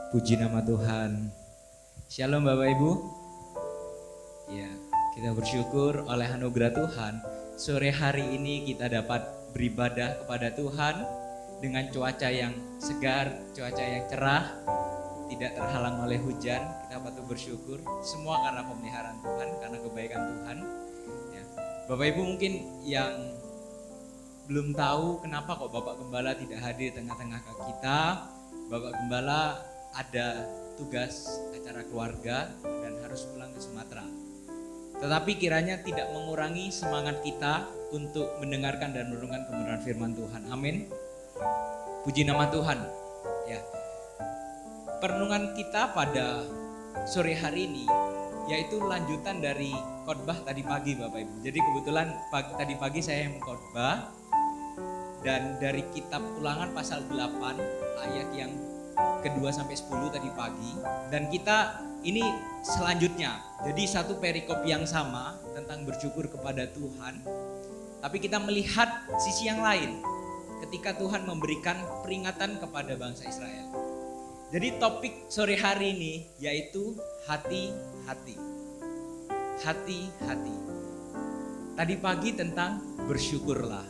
Puji nama Tuhan. Shalom Bapak Ibu. Ya, kita bersyukur oleh anugerah Tuhan. Sore hari ini kita dapat beribadah kepada Tuhan dengan cuaca yang segar, cuaca yang cerah, tidak terhalang oleh hujan. Kita patut bersyukur. Semua karena pemeliharaan Tuhan, karena kebaikan Tuhan. Ya. Bapak Ibu mungkin yang belum tahu kenapa kok Bapak Gembala tidak hadir tengah-tengah kita. Bapak Gembala ada tugas acara keluarga dan harus pulang ke Sumatera. Tetapi kiranya tidak mengurangi semangat kita untuk mendengarkan dan merenungkan kebenaran firman Tuhan. Amin. Puji nama Tuhan. Ya. Perenungan kita pada sore hari ini yaitu lanjutan dari khotbah tadi pagi Bapak Ibu. Jadi kebetulan tadi pagi saya yang mengkhotbah dan dari kitab Ulangan pasal 8 ayat yang kedua sampai 10 tadi pagi, dan kita ini selanjutnya. Jadi satu perikop yang sama tentang bersyukur kepada Tuhan, tapi kita melihat sisi yang lain ketika Tuhan memberikan peringatan kepada bangsa Israel. Jadi topik sore hari ini yaitu hati-hati. Hati-hati. Tadi pagi tentang bersyukurlah,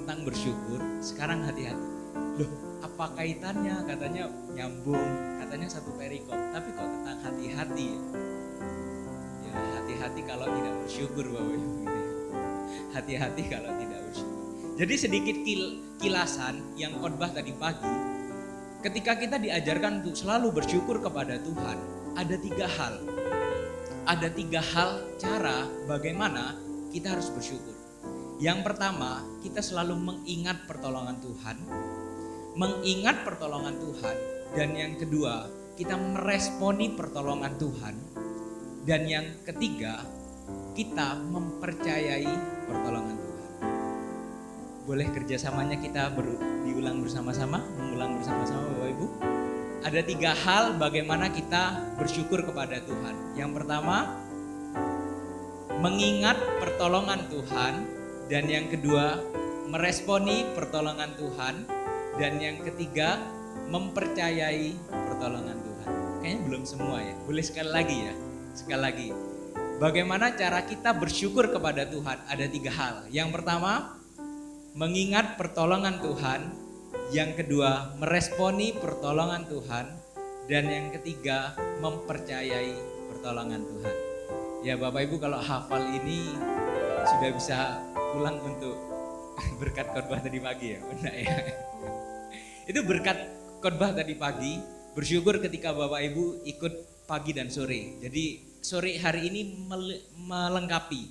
tentang bersyukur, sekarang hati-hati. Loh, apa kaitannya? Katanya nyambung, katanya satu perikop, tapi kok tentang hati-hati ya? Ya hati-hati kalau tidak bersyukur Bapak Ibu. Hati-hati kalau tidak bersyukur. Jadi sedikit kilasan yang khotbah tadi pagi, ketika kita diajarkan untuk selalu bersyukur kepada Tuhan, ada tiga hal. Ada tiga hal cara bagaimana kita harus bersyukur. Yang pertama, kita selalu mengingat pertolongan Tuhan. Mengingat pertolongan Tuhan. Dan yang kedua, kita meresponi pertolongan Tuhan. Dan yang ketiga, kita mempercayai pertolongan Tuhan. Boleh kerjasamanya kita diulang bersama-sama, mengulang bersama-sama Bapak Ibu. Ada tiga hal bagaimana kita bersyukur kepada Tuhan. Yang pertama, mengingat pertolongan Tuhan. Dan yang kedua, meresponi pertolongan Tuhan. Dan yang ketiga, mempercayai pertolongan Tuhan. Kayaknya belum semua ya. Boleh sekali lagi ya. Sekali lagi. Bagaimana cara kita bersyukur kepada Tuhan? Ada tiga hal. Yang pertama, mengingat pertolongan Tuhan. Yang kedua, meresponi pertolongan Tuhan. Dan yang ketiga, mempercayai pertolongan Tuhan. Ya Bapak Ibu kalau hafal ini sudah bisa pulang untuk berkat khotbah tadi pagi ya. Benar ya. Itu berkat khotbah tadi pagi, bersyukur ketika Bapak Ibu ikut pagi dan sore. Jadi sore hari ini melengkapi.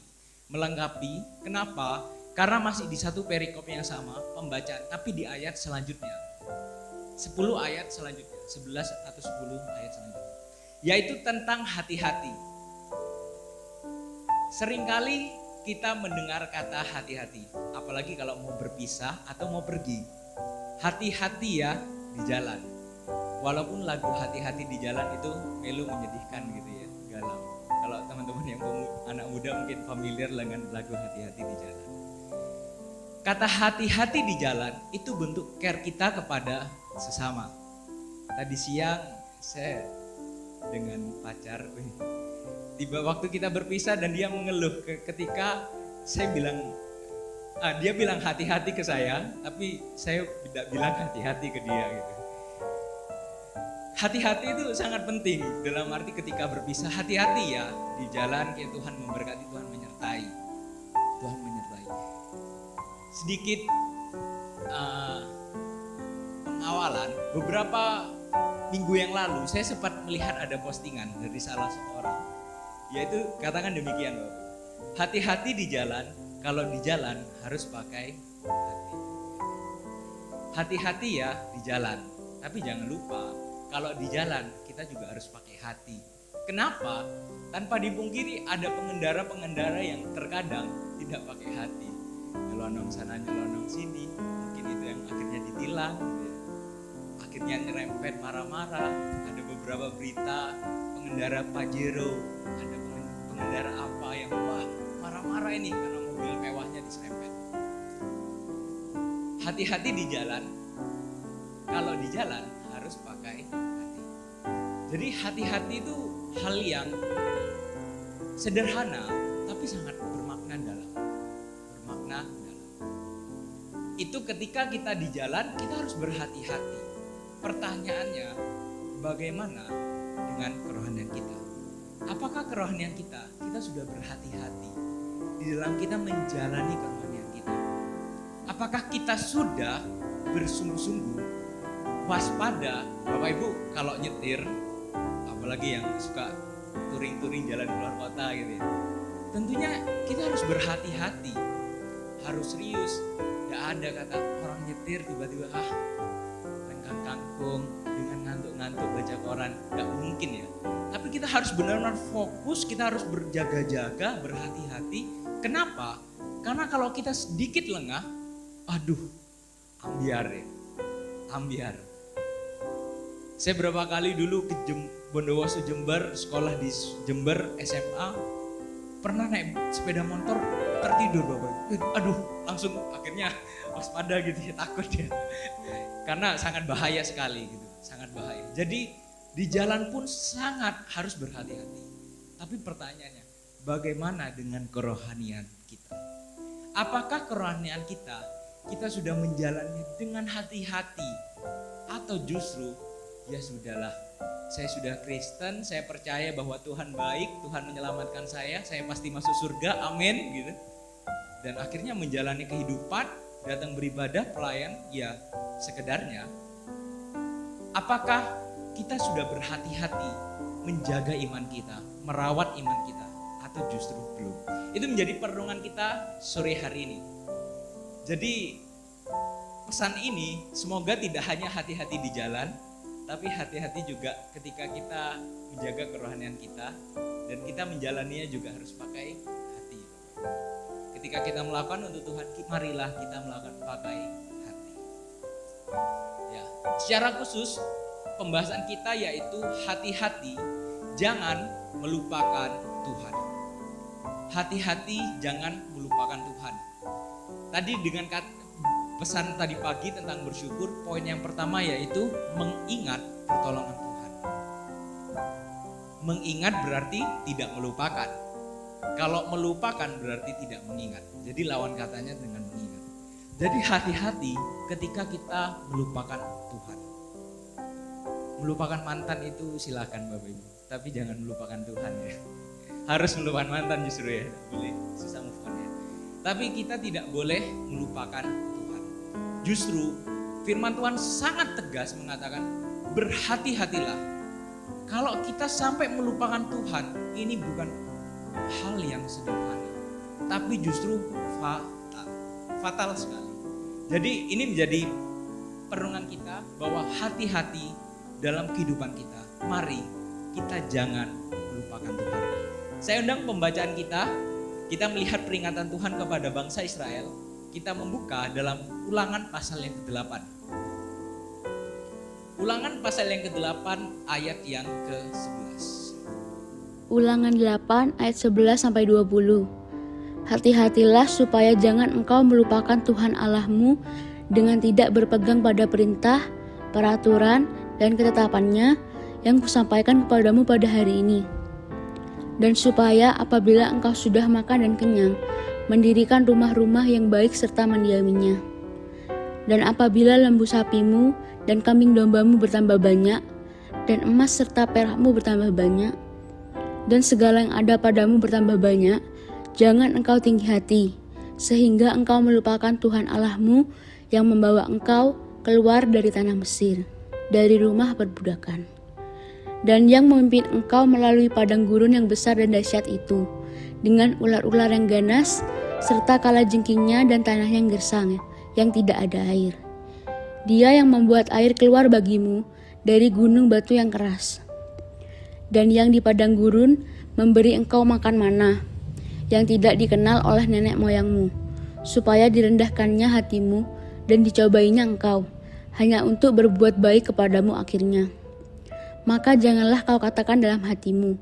Kenapa? Karena masih di satu perikop yang sama pembacaan, tapi di ayat selanjutnya. 10 ayat selanjutnya, 11 atau 10 ayat selanjutnya. Yaitu tentang hati-hati. Seringkali kita mendengar kata hati-hati, apalagi kalau mau berpisah atau mau pergi. Hati-hati ya di jalan. Walaupun lagu hati-hati di jalan itu melu menyedihkan gitu ya, galau. Kalau teman-teman yang anak muda mungkin familiar dengan lagu hati-hati di jalan. Kata hati-hati di jalan itu bentuk care kita kepada sesama. Tadi siang saya dengan pacar, tiba waktu kita berpisah dan dia mengeluh ketika saya bilang, dia bilang hati-hati ke saya, tapi saya tidak bilang hati-hati ke dia gitu. Hati-hati itu sangat penting dalam arti ketika berpisah, hati-hati ya di jalan, kayak Tuhan memberkati, Tuhan menyertai. Tuhan menyertai. Sedikit pengawalan, beberapa minggu yang lalu saya sempat melihat ada postingan dari salah seorang, yaitu katakan demikian Bapak. Hati-hati di jalan, kalau di jalan harus pakai hati. Hati-hati ya di jalan, tapi jangan lupa kalau di jalan kita juga harus pakai hati. Kenapa? Tanpa dipungkiri ada pengendara-pengendara yang terkadang tidak pakai hati. Nyelonong sana, nyelonong sini, mungkin itu yang akhirnya ditilang gitu ya. Akhirnya nyerempet marah-marah. Ada beberapa berita pengendara Pajero, ada pengendara apa yang marah-marah ini karena mobil mewahnya diserempet. Hati-hati di jalan. Kalau di jalan harus pakai hati. Jadi hati-hati itu hal yang sederhana tapi sangat bermakna dalam. Itu ketika kita di jalan kita harus berhati-hati. Pertanyaannya, bagaimana dengan kerohanian kita? Apakah kerohanian kita sudah berhati-hati di dalam kita menjalani kerohanian kita? Apakah kita sudah bersungguh-sungguh waspada? Bapak Ibu kalau nyetir, apalagi yang suka touring-touring jalan keluar kota gitu ya, tentunya kita harus berhati-hati, harus serius. Gak ada kata orang nyetir tiba-tiba lengkang kangkung dengan ngantuk-ngantuk baca koran, gak mungkin ya. Tapi kita harus benar-benar fokus, kita harus berjaga-jaga, berhati-hati. Kenapa? Karena kalau kita sedikit lengah, ambiar. Saya berapa kali dulu ke Bondowoso Jember, sekolah di Jember SMA, pernah naik sepeda motor tertidur Bapak. Langsung akhirnya waspada gitu ya, takut ya. Karena sangat bahaya sekali gitu, sangat bahaya. Jadi di jalan pun sangat harus berhati-hati. Tapi pertanyaannya, bagaimana dengan kerohanian kita? Apakah kerohanian kita sudah menjalani dengan hati-hati? Atau justru ya sudahlah, saya sudah Kristen, saya percaya bahwa Tuhan baik, Tuhan menyelamatkan saya pasti masuk surga, amin gitu. Dan akhirnya menjalani kehidupan, datang beribadah, pelayan, ya sekedarnya. Apakah kita sudah berhati-hati menjaga iman kita, merawat iman kita, atau justru belum? Itu menjadi perenungan kita sore hari ini. Jadi pesan ini semoga tidak hanya hati-hati di jalan, tapi hati-hati juga ketika kita menjaga kerohanian kita, dan kita menjalaninya juga harus pakai hati. Ketika kita melakukan untuk Tuhan, marilah kita melakukan pakai hati. Ya, secara khusus pembahasan kita yaitu hati-hati jangan melupakan Tuhan. Hati-hati jangan melupakan Tuhan. Tadi dengan pesan tadi pagi tentang bersyukur, poin yang pertama yaitu mengingat pertolongan Tuhan. Mengingat berarti tidak melupakan. Kalau melupakan berarti tidak mengingat. Jadi lawan katanya dengan mengingat. Jadi hati-hati ketika kita melupakan Tuhan. Melupakan mantan itu silakan Bapak Ibu, tapi jangan melupakan Tuhan ya. Harus melupakan mantan justru ya, boleh susah move on ya. Tapi kita tidak boleh melupakan Tuhan. Justru firman Tuhan sangat tegas mengatakan berhati-hatilah. Kalau kita sampai melupakan Tuhan, ini bukan hal yang sederhana, tapi justru fatal sekali. Jadi ini menjadi perenungan kita bahwa hati-hati dalam kehidupan kita. Mari kita jangan melupakan Tuhan. Saya undang pembacaan kita melihat peringatan Tuhan kepada bangsa Israel. Kita membuka dalam Ulangan pasal yang ke-8. Ulangan pasal yang ke-8 ayat yang ke-11. Ulangan 8 ayat 11 sampai 20. Hati-hatilah supaya jangan engkau melupakan Tuhan Allahmu dengan tidak berpegang pada perintah, peraturan, dan ketetapannya yang kusampaikan kepadamu pada hari ini. Dan supaya apabila engkau sudah makan dan kenyang, mendirikan rumah-rumah yang baik serta mendiaminya. Dan apabila lembu sapimu dan kambing dombamu bertambah banyak, dan emas serta perakmu bertambah banyak, dan segala yang ada padamu bertambah banyak, jangan engkau tinggi hati, sehingga engkau melupakan Tuhan Allahmu yang membawa engkau keluar dari tanah Mesir, dari rumah perbudakan. Dan yang memimpin engkau melalui padang gurun yang besar dan dahsyat itu, dengan ular-ular yang ganas, serta kalajengkingnya dan tanah yang gersang, yang tidak ada air. Dia yang membuat air keluar bagimu dari gunung batu yang keras. Dan yang di padang gurun memberi engkau makan mana, yang tidak dikenal oleh nenek moyangmu, supaya direndahkannya hatimu dan dicobainya engkau, hanya untuk berbuat baik kepadamu akhirnya. Maka janganlah kau katakan dalam hatimu,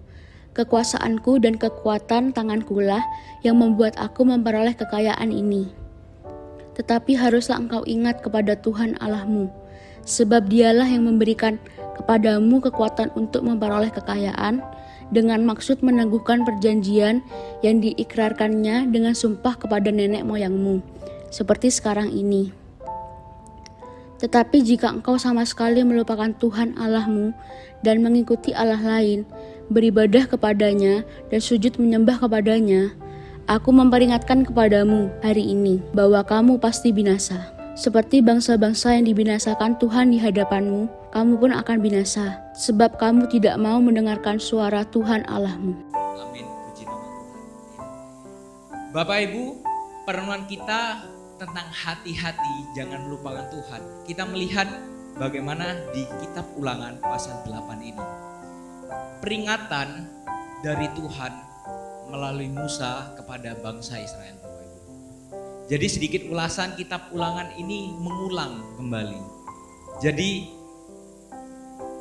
kekuasaanku dan kekuatan tangankulah yang membuat aku memperoleh kekayaan ini. Tetapi haruslah engkau ingat kepada Tuhan Allahmu, sebab dialah yang memberikan kepadamu kekuatan untuk memperoleh kekayaan, dengan maksud meneguhkan perjanjian yang diikrarkannya dengan sumpah kepada nenek moyangmu, seperti sekarang ini. Tetapi jika engkau sama sekali melupakan Tuhan Allahmu dan mengikuti Allah lain, beribadah kepadanya dan sujud menyembah kepadanya, aku memperingatkan kepadamu hari ini bahwa kamu pasti binasa. Seperti bangsa-bangsa yang dibinasakan Tuhan di hadapanmu, kamu pun akan binasa, sebab kamu tidak mau mendengarkan suara Tuhan Allahmu. Amin, puji nama Tuhan. Bapak Ibu, perenungan kita tentang hati-hati jangan melupakan Tuhan. Kita melihat bagaimana di kitab Ulangan pasal 8 ini. Peringatan dari Tuhan melalui Musa kepada bangsa Israel, Bapak Ibu. Jadi sedikit ulasan kitab Ulangan ini mengulang kembali. Jadi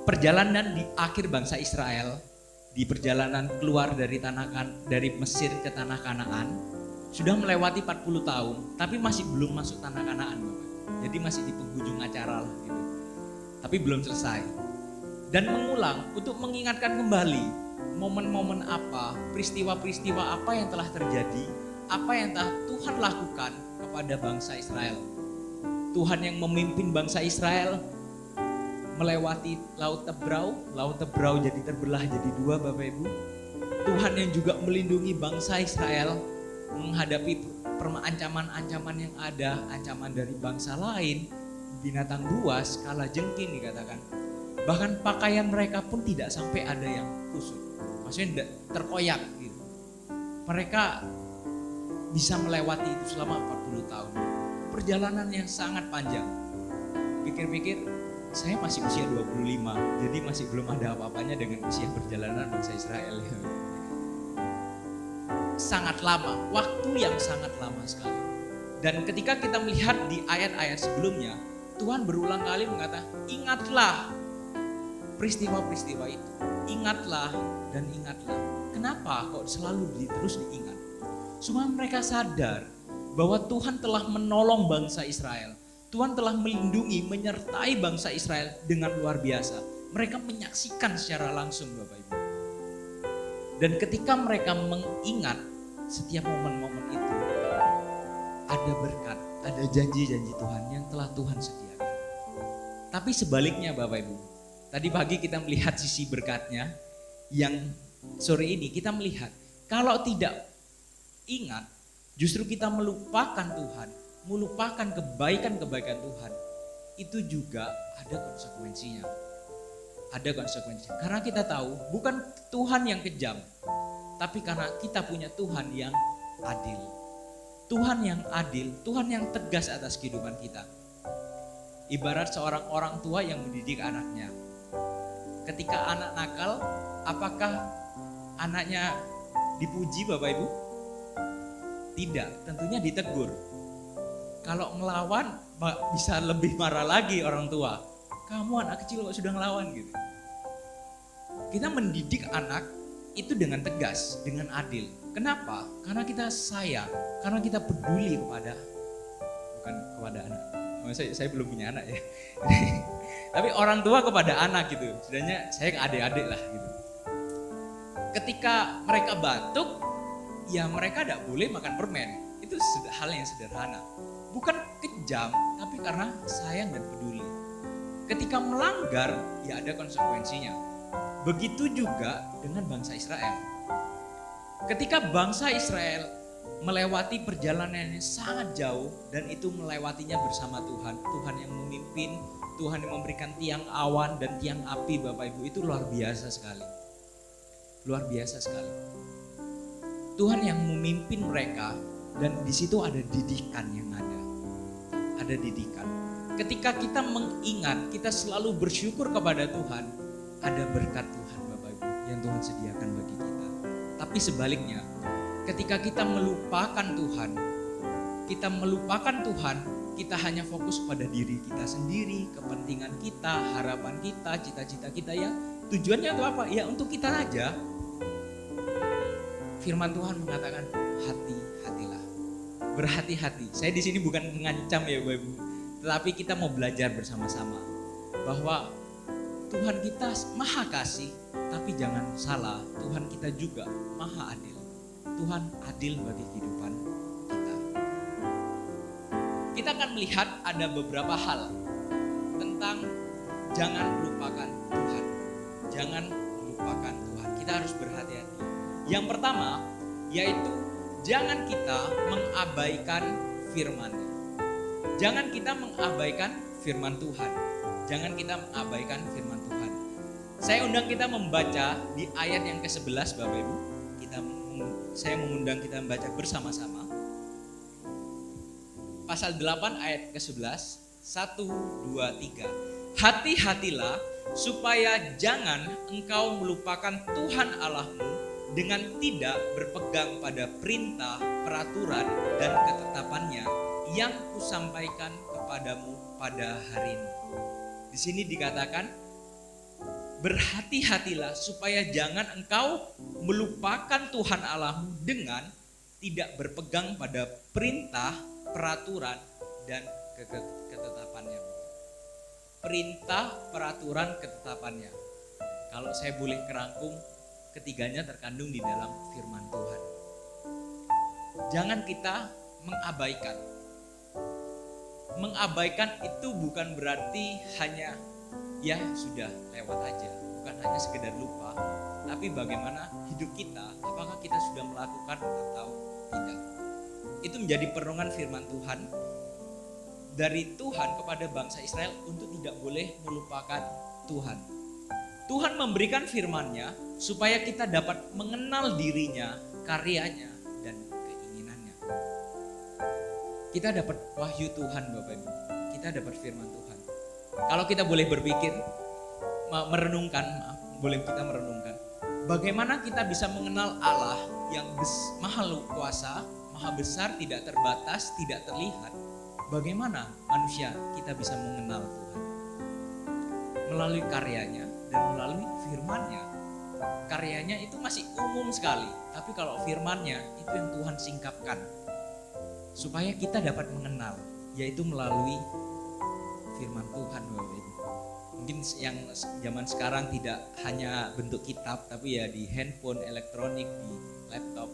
perjalanan di akhir bangsa Israel, di perjalanan keluar dari Mesir ke tanah Kanaan, sudah melewati 40 tahun, tapi masih belum masuk tanah Kanaan, Bapak. Jadi masih di penghujung acara lah gitu. Tapi belum selesai. Dan mengulang untuk mengingatkan kembali momen-momen apa, peristiwa-peristiwa apa yang telah terjadi, apa yang telah Tuhan lakukan kepada bangsa Israel. Tuhan yang memimpin bangsa Israel melewati Laut Tebrau jadi terbelah jadi dua, Bapak Ibu. Tuhan yang juga melindungi bangsa Israel menghadapi ancaman-ancaman yang ada, ancaman dari bangsa lain, binatang buas, kalajengking dikatakan. Bahkan pakaian mereka pun tidak sampai ada yang kusut, maksudnya tidak terkoyak gitu. Mereka bisa melewati itu selama 40 tahun. Perjalanan yang sangat panjang. Pikir-pikir, saya masih usia 25, jadi masih belum ada apa-apanya dengan usia perjalanan bangsa Israel. Sangat lama, waktu yang sangat lama sekali. Dan ketika kita melihat di ayat-ayat sebelumnya, Tuhan berulang kali mengatakan, ingatlah peristiwa-peristiwa itu. Ingatlah dan ingatlah. Kenapa kok selalu terus diingat? Supaya mereka sadar bahwa Tuhan telah menolong bangsa Israel. Tuhan telah melindungi, menyertai bangsa Israel dengan luar biasa. Mereka menyaksikan secara langsung, Bapak Ibu. Dan ketika mereka mengingat setiap momen-momen itu, ada berkat, ada janji-janji Tuhan yang telah Tuhan sediakan. Tapi sebaliknya, Bapak Ibu, tadi pagi kita melihat sisi berkatnya, yang sore ini kita melihat kalau tidak ingat, justru kita melupakan Tuhan, melupakan kebaikan-kebaikan Tuhan. Itu juga ada konsekuensinya. Ada konsekuensinya. Karena kita tahu bukan Tuhan yang kejam, tapi karena kita punya Tuhan yang adil. Tuhan yang adil, Tuhan yang tegas atas kehidupan kita. Ibarat seorang orang tua yang mendidik anaknya. Ketika anak nakal, apakah anaknya dipuji, Bapak Ibu? Tidak, tentunya ditegur. Kalau ngelawan bisa lebih marah lagi orang tua. Kamu anak kecil kok sudah ngelawan gitu. Kita mendidik anak itu dengan tegas, dengan adil. Kenapa? Karena kita sayang, karena kita peduli kepada anak. Saya belum punya anak ya. Tapi orang tua kepada anak gitu. Sebenarnya saya ke adik-adik lah gitu. Ketika mereka batuk, ya mereka tidak boleh makan permen. Itu hal yang sederhana. Bukan kejam, tapi karena sayang dan peduli. Ketika melanggar, ya ada konsekuensinya. Begitu juga dengan bangsa Israel. Ketika bangsa Israel melewati perjalanan yang sangat jauh, dan itu melewatinya bersama Tuhan. Tuhan yang memimpin, Tuhan yang memberikan tiang awan dan tiang api, Bapak Ibu, itu luar biasa sekali. Luar biasa sekali. Tuhan yang memimpin mereka, dan di situ ada didikan yang ada. Ada didikan. Ketika kita mengingat, kita selalu bersyukur kepada Tuhan, ada berkat Tuhan, Bapak Ibu, yang Tuhan sediakan bagi kita. Tapi sebaliknya, ketika kita melupakan Tuhan, kita hanya fokus pada diri kita sendiri, kepentingan kita, harapan kita, cita-cita kita, ya tujuannya itu apa? Ya untuk kita aja. Firman Tuhan mengatakan, hati-hatilah. Berhati-hati. Saya di sini bukan mengancam ya Bapak Ibu, tetapi kita mau belajar bersama-sama bahwa Tuhan kita maha kasih, tapi jangan salah, Tuhan kita juga maha adil. Tuhan adil bagi kehidupan kita. Kita akan melihat ada beberapa hal tentang jangan melupakan Tuhan. Jangan melupakan Tuhan. Kita harus berhati-hati. Yang pertama yaitu jangan kita mengabaikan firman-Nya. Jangan kita mengabaikan firman Tuhan. Jangan kita mengabaikan firman Tuhan. Saya undang kita membaca di ayat yang ke-11 Bapak Ibu. Saya mengundang kita membaca bersama-sama. Pasal 8 ayat ke-11. 1, 2, 3. Hati-hatilah supaya jangan engkau melupakan Tuhan Allahmu dengan tidak berpegang pada perintah, peraturan, dan ketetapannya yang kusampaikan kepadamu pada hari ini. Di sini dikatakan, berhati-hatilah supaya jangan engkau melupakan Tuhan Allahmu dengan tidak berpegang pada perintah, peraturan, dan ketetapannya. Perintah, peraturan, ketetapannya. Kalau saya boleh kerangkum, ketiganya terkandung di dalam firman Tuhan. Jangan kita mengabaikan. Mengabaikan itu bukan berarti hanya ya sudah lewat aja, bukan hanya sekedar lupa, tapi bagaimana hidup kita, apakah kita sudah melakukan atau tidak. Itu menjadi perenungan firman Tuhan dari Tuhan kepada bangsa Israel untuk tidak boleh melupakan Tuhan. Tuhan memberikan firman-Nya supaya kita dapat mengenal dirinya, karyanya, dan keinginannya. Kita dapat wahyu Tuhan Bapak Ibu, kita dapat firman Tuhan. Kalau kita boleh berpikir, merenungkan, boleh kita merenungkan, bagaimana kita bisa mengenal Allah yang maha kuasa, maha besar, tidak terbatas, tidak terlihat. Bagaimana manusia kita bisa mengenal Tuhan? Melalui karyanya dan melalui firman-Nya. Karyanya itu masih umum sekali, tapi kalau firman-Nya itu yang Tuhan singkapkan supaya kita dapat mengenal, yaitu melalui firman Tuhan Bapak Ibu. Mungkin yang zaman sekarang tidak hanya bentuk kitab, tapi ya di handphone, elektronik, di laptop,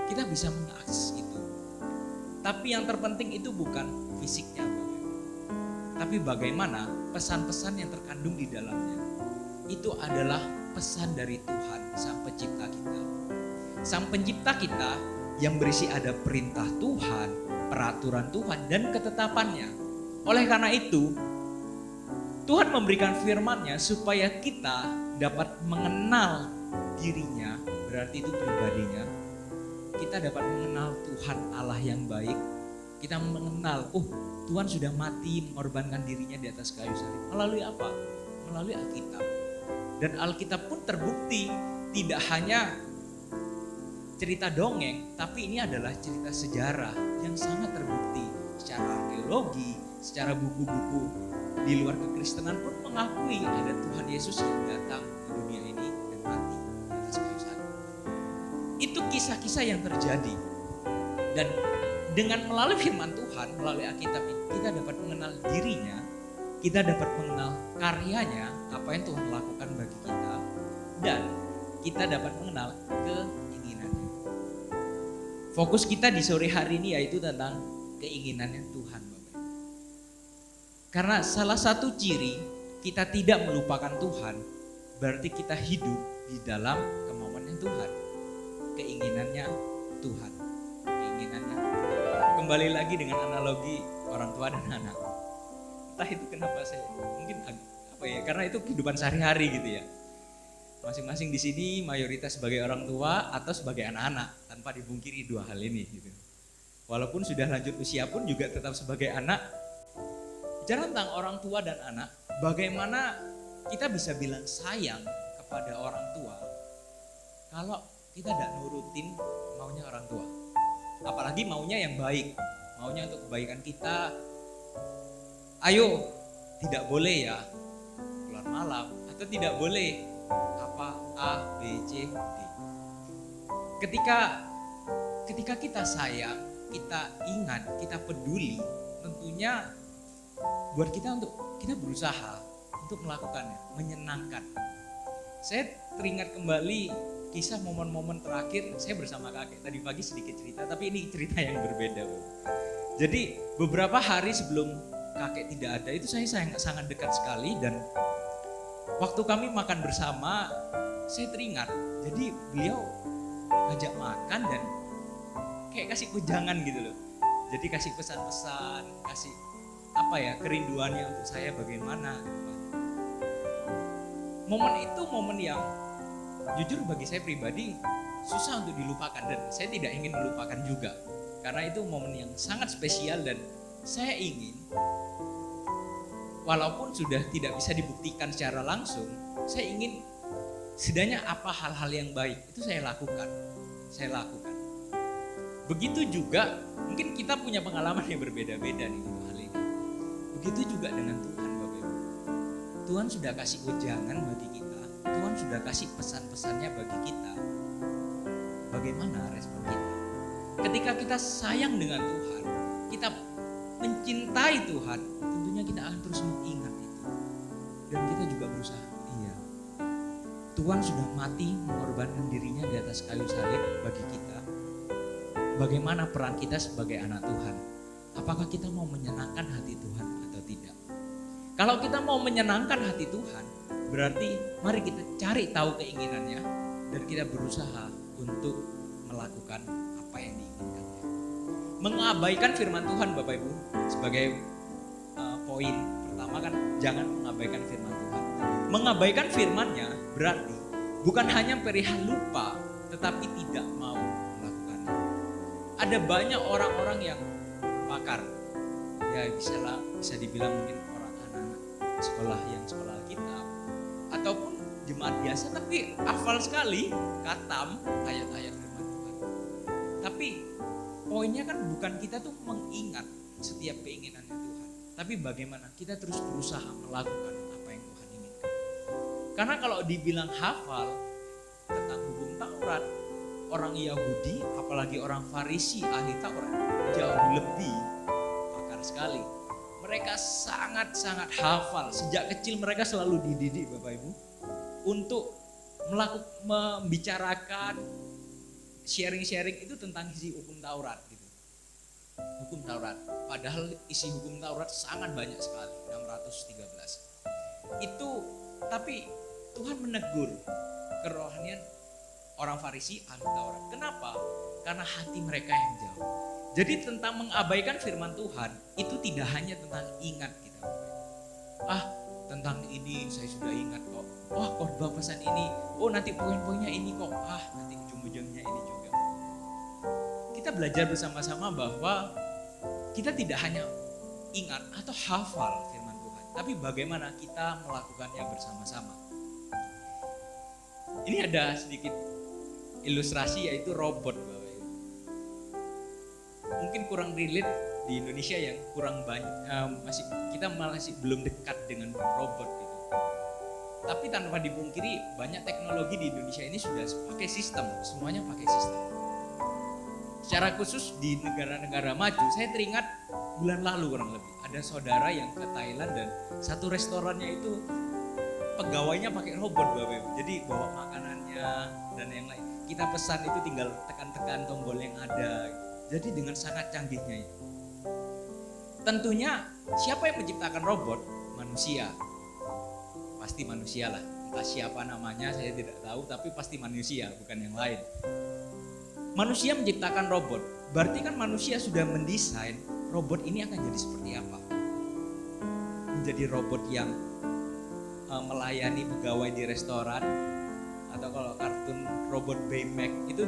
kita bisa mengakses itu. Tapi yang terpenting itu bukan fisiknya Bapak Ibu, tapi bagaimana pesan-pesan yang terkandung di dalamnya. Itu adalah pesan dari Tuhan, Sang Pencipta kita. Sang Pencipta kita yang berisi ada perintah Tuhan, peraturan Tuhan, dan ketetapannya. Oleh karena itu, Tuhan memberikan firman-Nya supaya kita dapat mengenal dirinya, berarti itu pribadinya. Kita dapat mengenal Tuhan Allah yang baik. Kita mengenal, Tuhan sudah mati mengorbankan dirinya di atas kayu salib. Melalui apa? Melalui Alkitab. Dan Alkitab pun terbukti tidak hanya cerita dongeng, tapi ini adalah cerita sejarah yang sangat terbukti secara arkeologi, secara buku-buku di luar kekristenan pun mengakui ada Tuhan Yesus yang datang ke dunia ini dan mati di atas kayu salib. Itu kisah-kisah yang terjadi. Dan dengan melalui firman Tuhan, melalui Alkitab ini, kita dapat mengenal dirinya, kita dapat mengenal karyanya, apa yang Tuhan lakukan bagi kita, dan kita dapat mengenal keinginannya. Fokus kita di sore hari ini yaitu tentang keinginannya Tuhan Bapak. Karena salah satu ciri kita tidak melupakan Tuhan, berarti kita hidup di dalam kemauannya Tuhan, keinginannya Tuhan, keinginannya Tuhan. Kembali lagi dengan analogi orang tua dan anak. Entah itu kenapa saya mungkin karena itu kehidupan sehari-hari gitu ya. Masing-masing di sini mayoritas sebagai orang tua atau sebagai anak-anak, tanpa dipungkiri dua hal ini gitu. Walaupun sudah lanjut usia pun juga tetap sebagai anak. Bicara tentang orang tua dan anak, bagaimana kita bisa bilang sayang kepada orang tua kalau kita tidak nurutin maunya orang tua. Apalagi maunya yang baik, maunya untuk kebaikan kita. Ayo, tidak boleh ya keluar malam, atau tidak boleh A, B, C, D. Ketika kita sayang, kita ingat, kita peduli, tentunya buat kita untuk kita berusaha untuk melakukannya, menyenangkan. Saya teringat kembali kisah momen-momen terakhir saya bersama kakek. Tadi pagi sedikit cerita, tapi ini cerita yang berbeda. Jadi beberapa hari sebelum kakek tidak ada itu saya sangat dekat sekali, dan waktu kami makan bersama saya teringat. Jadi beliau ngajak makan dan kayak kasih ujangan gitu loh. Jadi kasih pesan-pesan, kasih kerinduannya untuk saya bagaimana. Momen itu momen yang jujur bagi saya pribadi susah untuk dilupakan, dan saya tidak ingin melupakan juga. Karena itu momen yang sangat spesial, dan saya ingin walaupun sudah tidak bisa dibuktikan secara langsung, saya ingin setidaknya apa hal-hal yang baik itu saya lakukan. Begitu juga mungkin kita punya pengalaman yang berbeda-beda nih hal ini. Begitu juga dengan Tuhan, Bapak Ibu. Tuhan sudah kasih ujangan bagi kita. Tuhan sudah kasih pesan-pesannya bagi kita. Bagaimana respon kita? Ketika kita sayang dengan Tuhan, kita mencintai Tuhan, tentunya kita akan terus mengingat itu. Dan kita juga berusaha, Tuhan sudah mati mengorbankan dirinya di atas kayu salib bagi kita. Bagaimana peran kita sebagai anak Tuhan? Apakah kita mau menyenangkan hati Tuhan atau tidak? Kalau kita mau menyenangkan hati Tuhan, berarti mari kita cari tahu keinginannya dan kita berusaha untuk melakukan apa yang diinginkannya. Mengabaikan firman Tuhan, Bapak Ibu, sebagai poin pertama kan jangan mengabaikan firman Tuhan. Mengabaikan firman-Nya berarti bukan hanya perihal lupa, tetapi tidak mau melakukannya. Ada banyak orang-orang yang pakar, ya bisa dibilang mungkin orang anak-anak sekolah yang sekolah kitab, ataupun jemaat biasa tapi hafal sekali, katam ayat-ayat firman Tuhan. Tapi poinnya kan bukan kita tuh mengingat setiap keinginannya Tuhan, tapi bagaimana kita terus berusaha melakukan apa yang Tuhan inginkan. Karena kalau dibilang hafal tentang hukum Taurat, orang Yahudi, apalagi orang Farisi, ahli Taurat, jauh lebih pakar sekali. Mereka sangat-sangat hafal. Sejak kecil mereka selalu dididik, Bapak Ibu, untuk membicarakan, sharing-sharing itu tentang isi hukum Taurat gitu. Hukum Taurat. Padahal isi hukum Taurat sangat banyak sekali, 613. Tapi Tuhan menegur kerohanian orang Farisi, ahli Taurat. Kenapa? Karena hati mereka yang jauh. Jadi tentang mengabaikan firman Tuhan itu tidak hanya tentang ingat kita. Tentang ini saya sudah ingat kok. Khotbah pesan ini. Nanti poin-poinnya ini kok. Nanti ujung-ujungnya ini juga. Kita belajar bersama-sama bahwa kita tidak hanya ingat atau hafal firman Tuhan, tapi bagaimana kita melakukannya bersama-sama. Ini ada sedikit ilustrasi yaitu robot, Bapak Ibu. Mungkin kurang relate di Indonesia yang kurang banyak, kita masih belum dekat dengan robot gitu. Tapi tanpa dipungkiri banyak teknologi di Indonesia ini sudah pakai sistem, semuanya pakai sistem. Secara khusus di negara-negara maju, saya teringat bulan lalu kurang lebih ada saudara yang ke Thailand dan satu restorannya itu pegawainya pakai robot, Bapak Ibu. Jadi bawa makanannya dan yang lain. Kita pesan itu tinggal tekan-tekan tombol yang ada. Jadi dengan sangat canggihnya itu. Tentunya siapa yang menciptakan robot? Manusia. Pasti manusia lah. Entah siapa namanya saya tidak tahu, tapi pasti manusia, bukan yang lain. Manusia menciptakan robot. Berarti kan manusia sudah mendesain robot ini akan jadi seperti apa. Menjadi robot yang melayani pegawai di restoran, atau kalau kartun robot Baymax itu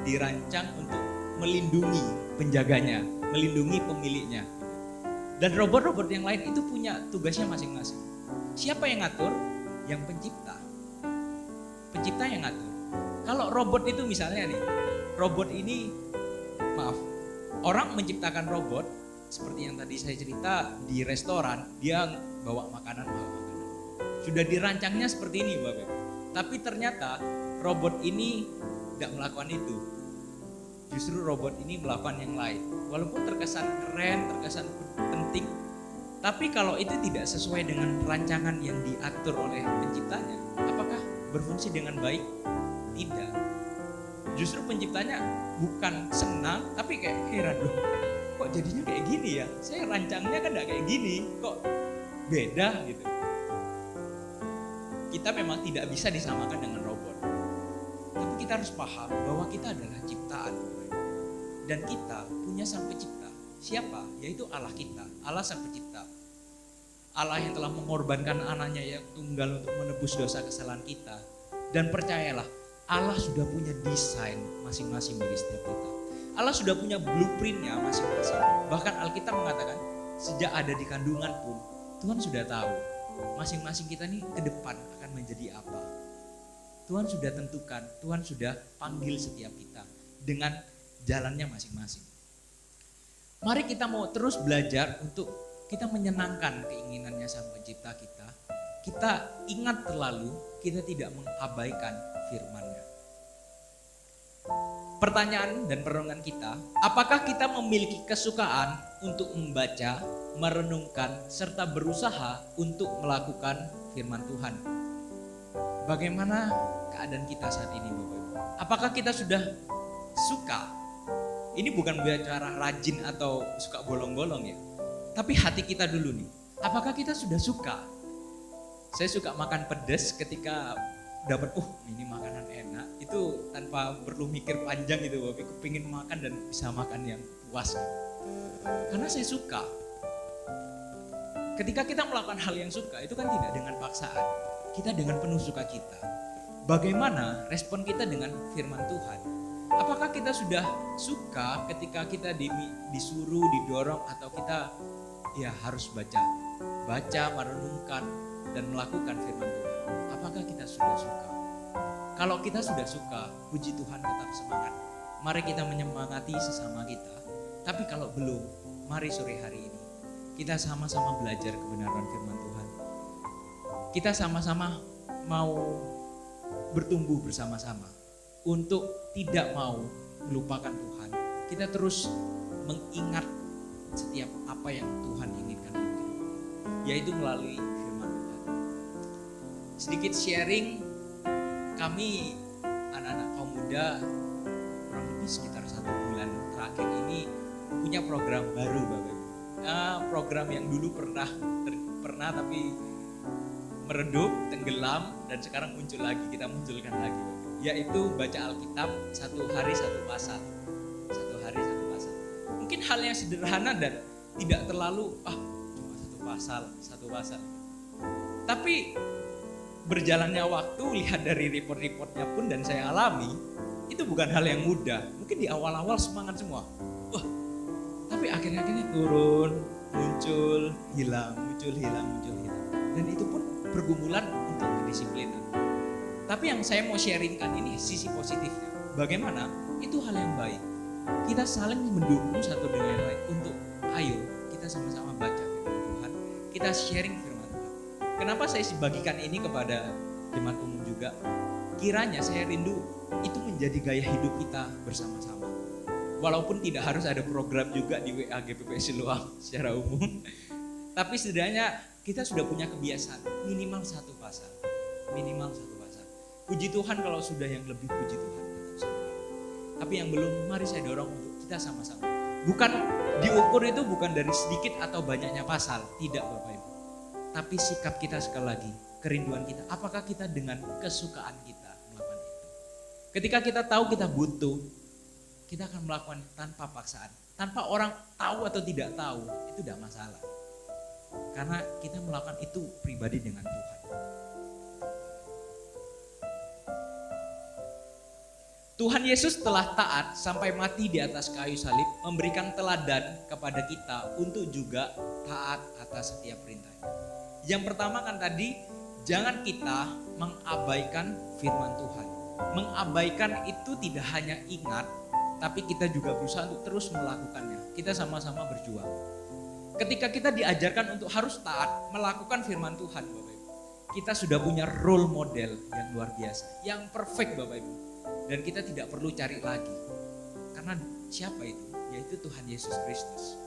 dirancang untuk melindungi penjaganya, melindungi pemiliknya. Dan robot-robot yang lain itu punya tugasnya masing-masing. Siapa yang ngatur? Yang pencipta. Pencipta yang ngatur. Kalau robot itu misalnya nih, orang menciptakan robot seperti yang tadi saya cerita di restoran, dia bawa makanan. Sudah dirancangnya seperti ini, Bapak. Tapi ternyata robot ini tidak melakukan itu. Justru robot ini melakukan yang lain. Walaupun terkesan keren, terkesan penting, Tapi kalau itu tidak sesuai dengan rancangan yang diatur oleh penciptanya, apakah berfungsi dengan baik? Tidak. Justru penciptanya bukan senang, tapi kayak heran loh. Kok jadinya kayak gini ya? Saya rancangnya kan gak kayak gini, kok beda gitu. Kita memang tidak bisa disamakan dengan robot. Tapi kita harus paham bahwa kita adalah ciptaan. Dan kita punya sang pencipta. Siapa? Yaitu Allah kita, Allah sang pencipta. Allah yang telah mengorbankan anaknya yang tunggal untuk menebus dosa kesalahan kita. Dan percayalah, Allah sudah punya desain masing-masing bagi setiap kita. Allah sudah punya blueprintnya masing-masing. Bahkan Alkitab mengatakan, sejak ada di kandungan pun, Tuhan sudah tahu masing-masing kita nih ke depan akan menjadi apa. Tuhan sudah tentukan, Tuhan sudah panggil setiap kita dengan jalannya masing-masing. Mari kita mau terus belajar untuk kita menyenangkan keinginannya sang pencipta kita. Kita ingat terlalu, kita tidak mengabaikan firman-Nya. Pertanyaan dan perenungan kita, apakah kita memiliki kesukaan untuk membaca, merenungkan, serta berusaha untuk melakukan firman Tuhan? Bagaimana keadaan kita saat ini, Bapak Ibu? Apakah kita sudah suka? Ini bukan bicara rajin atau suka bolong-bolong ya. Tapi hati kita dulu nih, apakah kita sudah suka? Saya suka makan pedas ketika dapat, ini makanan enak. Itu tanpa perlu mikir panjang gitu, Bapak. Aku pengen makan dan bisa makan yang puas gitu. Karena saya suka. Ketika kita melakukan hal yang suka, itu kan tidak dengan paksaan. Kita dengan penuh sukacita. Bagaimana respon kita dengan firman Tuhan? Apakah kita sudah suka ketika kita disuruh, didorong, atau kita harus baca, merenungkan, dan melakukan firman Tuhan? Apakah kita sudah suka? Kalau kita sudah suka, puji Tuhan, tetap semangat. Mari kita menyemangati sesama kita. Tapi kalau belum, mari sore hari ini kita sama-sama belajar kebenaran firman Tuhan. Kita sama-sama mau bertumbuh bersama-sama untuk tidak mau melupakan Tuhan. Kita terus mengingat setiap apa yang Tuhan inginkan dalam hidup, yaitu melalui firman Tuhan. Sedikit sharing, kami anak-anak kaum muda kurang lebih sekitar 1 bulan terakhir ini punya program baru, Bapak Ibu. Program yang dulu pernah tapi meredup, tenggelam, dan sekarang muncul lagi, kita munculkan lagi, Bapak Ibu. Yaitu baca Alkitab 1 hari 1 pasal. 1 hari 1 pasal. Mungkin hal yang sederhana dan tidak terlalu cuma 1 pasal. Tapi berjalannya waktu, lihat dari report-reportnya pun dan saya alami, itu bukan hal yang mudah. Mungkin di awal-awal semangat semua. Tapi akhirnya turun, muncul, hilang. Dan itu pun pergumulan untuk kedisiplinan. Tapi yang saya mau sharingkan ini sisi positifnya. Bagaimana? Itu hal yang baik. Kita saling mendukung satu dengan yang lain untuk ayo kita sama-sama baca firman Tuhan. Kita sharing firman Tuhan. Kenapa saya bagikan ini kepada jemaat umum juga? Kiranya saya rindu itu menjadi gaya hidup kita bersama-sama. Walaupun tidak harus ada program juga di WA GPP Siloam secara umum. Tapi setidaknya kita sudah punya kebiasaan minimal 1 pasal. Puji Tuhan kalau sudah yang lebih, puji Tuhan. Tapi yang belum, mari saya dorong untuk kita sama-sama. Bukan diukur itu bukan dari sedikit atau banyaknya pasal, tidak Bapak Ibu. Tapi sikap kita sekali lagi, kerinduan kita, apakah kita dengan kesukaan kita melakukan itu. Ketika kita tahu kita butuh, kita akan melakukan tanpa paksaan. Tanpa orang tahu atau tidak tahu, itu tidak masalah. Karena kita melakukan itu pribadi dengan Tuhan. Tuhan Yesus telah taat sampai mati di atas kayu salib, memberikan teladan kepada kita untuk juga taat atas setiap perintahnya. Yang pertama kan tadi, jangan kita mengabaikan firman Tuhan. Mengabaikan itu tidak hanya ingat, tapi kita juga berusaha untuk terus melakukannya. Kita sama-sama berjuang. Ketika kita diajarkan untuk harus taat melakukan firman Tuhan, Bapak Ibu, kita sudah punya role model yang luar biasa, yang perfect Bapak Ibu. Dan kita tidak perlu cari lagi. Karena siapa itu? Yaitu Tuhan Yesus Kristus.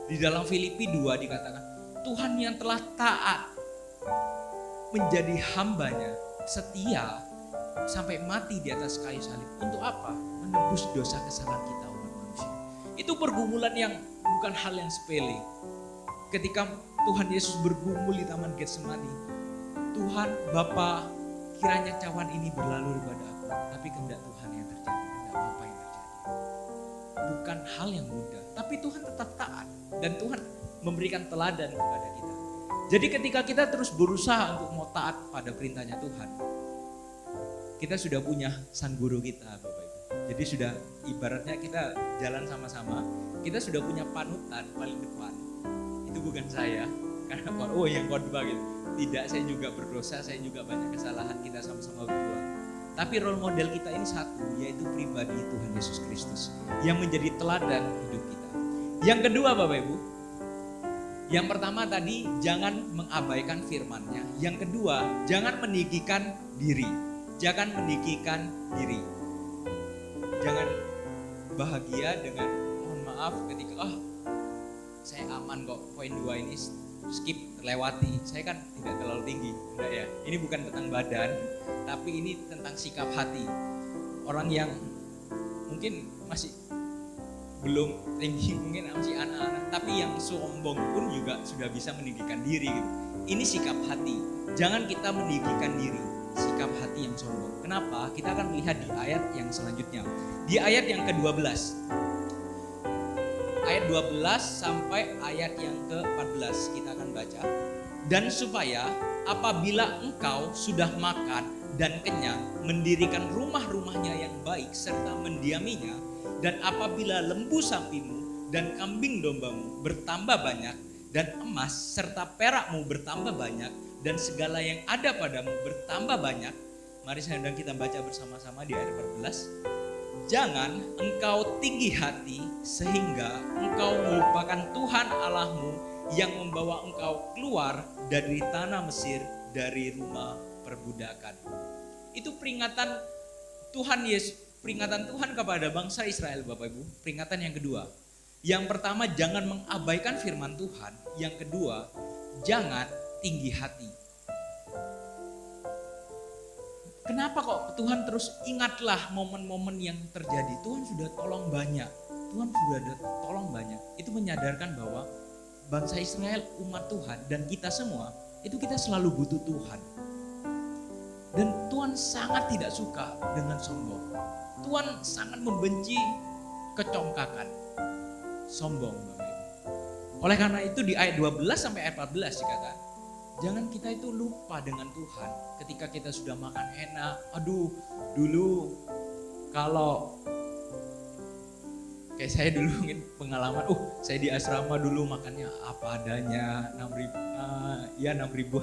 Di dalam Filipi 2 dikatakan, Tuhan yang telah taat menjadi hambanya, setia sampai mati di atas kayu salib. Untuk apa? Menebus dosa kesalahan kita umat manusia. Itu pergumulan yang bukan hal yang sepele. Ketika Tuhan Yesus bergumul di Taman Getsemani, Tuhan Bapa, kiranya cawan ini berlalu daripada aku, tapi kehendak Tuhan yang terjadi, kehendak Bapa yang terjadi. Bukan hal yang mudah, tapi Tuhan tetap taat dan Tuhan memberikan teladan kepada kita. Jadi ketika kita terus berusaha untuk mau taat pada perintahnya Tuhan, kita sudah punya sang guru kita, Bapak Ibu. Jadi sudah ibaratnya kita jalan sama-sama, kita sudah punya panutan paling depan. Itu bukan saya, karena yang khotbah gitu. Tidak, saya juga berdosa, saya juga banyak kesalahan, kita sama-sama berdua. Tapi role model kita ini satu, yaitu pribadi Tuhan Yesus Kristus yang menjadi teladan hidup kita. Yang kedua, Bapak Ibu, yang pertama tadi jangan mengabaikan firman-Nya. Yang kedua, jangan meninggikan diri. Jangan meninggikan diri. Jangan bahagia dengan mohon maaf ketika saya aman kok, poin 2 ini skip, terlewati. Saya kan tidak terlalu tinggi, enggak ya. Ini bukan tentang badan, tapi ini tentang sikap hati. Orang yang mungkin masih belum tinggi, mungkin masih anak-anak, tapi yang sombong pun juga sudah bisa meninggikan diri gitu. Ini sikap hati. Jangan kita meninggikan diri, sikap hati yang sombong. Kenapa? Kita akan melihat di ayat yang selanjutnya. Di ayat yang ke-12. Ayat 12 sampai ayat yang ke-14 kita akan baca. Dan supaya apabila engkau sudah makan dan kenyang, mendirikan rumah-rumahnya yang baik serta mendiaminya, dan apabila lembu sapimu dan kambing dombamu bertambah banyak, dan emas serta perakmu bertambah banyak, dan segala yang ada padamu bertambah banyak. Mari saya undang kita baca bersama-sama di ayat 14. Jangan engkau tinggi hati sehingga engkau melupakan Tuhan Allahmu yang membawa engkau keluar dari tanah Mesir, dari rumah perbudakan. Itu peringatan Tuhan Yesus, peringatan Tuhan kepada bangsa Israel, Bapak Ibu. Peringatan yang kedua. Yang pertama, jangan mengabaikan firman Tuhan. Yang kedua, jangan tinggi hati. Kenapa kok Tuhan terus ingatlah momen-momen yang terjadi? Tuhan sudah tolong banyak. Tuhan sudah tolong banyak. Itu menyadarkan bahwa bangsa Israel, umat Tuhan, dan kita semua, itu kita selalu butuh Tuhan. Dan Tuhan sangat tidak suka dengan sombong. Tuhan sangat membenci kecongkakan, sombong, Bapak Ibu. Oleh karena itu di ayat 12 sampai ayat 14 dikatakan, jangan kita itu lupa dengan Tuhan ketika kita sudah makan enak. Aduh, dulu kalau kayak saya dulu mungkin pengalaman, saya di asrama dulu makannya apa adanya, 6.000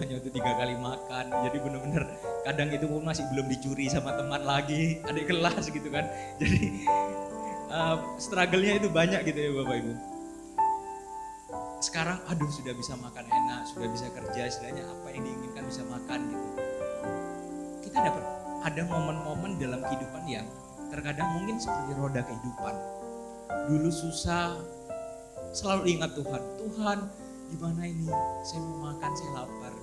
hanya untuk 3 kali makan. Jadi benar-benar kadang itu pun masih belum dicuri sama teman lagi, adik kelas gitu kan. Jadi struggle-nya itu banyak gitu ya Bapak Ibu. Sekarang sudah bisa makan enak, sudah bisa kerja, istilahnya apa yang diinginkan bisa makan gitu. Kita ada momen-momen dalam kehidupan yang terkadang mungkin seperti roda kehidupan. Dulu susah, selalu ingat Tuhan. Tuhan, gimana ini? Saya mau makan, saya lapar.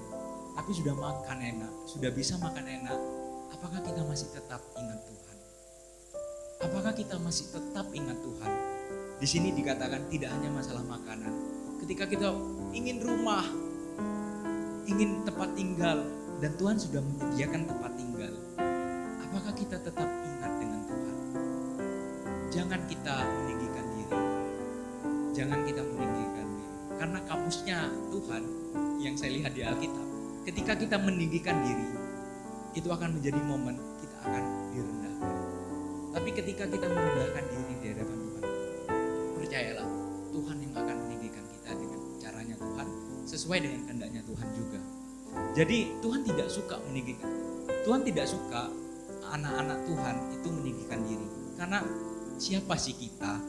Tapi sudah makan enak, sudah bisa makan enak. Apakah kita masih tetap ingat Tuhan? Apakah kita masih tetap ingat Tuhan? Di sini dikatakan tidak hanya masalah makanan. Ketika kita ingin rumah, ingin tempat tinggal, dan Tuhan sudah menyediakan tempat tinggal, apakah kita tetap ingat dengan Tuhan? Jangan kita meninggikan diri. Jangan kita meninggikan diri. Karena kamusnya Tuhan yang saya lihat di Alkitab, ketika kita meninggikan diri, itu akan menjadi momen kita akan direndahkan. Tapi ketika kita merendahkan diri di hadapan Tuhan, percayalah, Tuhan yang akan meninggikan kita dengan caranya Tuhan, sesuai dengan kehendaknya Tuhan juga. Jadi Tuhan tidak suka meninggikan. Tuhan tidak suka anak-anak Tuhan itu meninggikan diri. Karena siapa sih kita?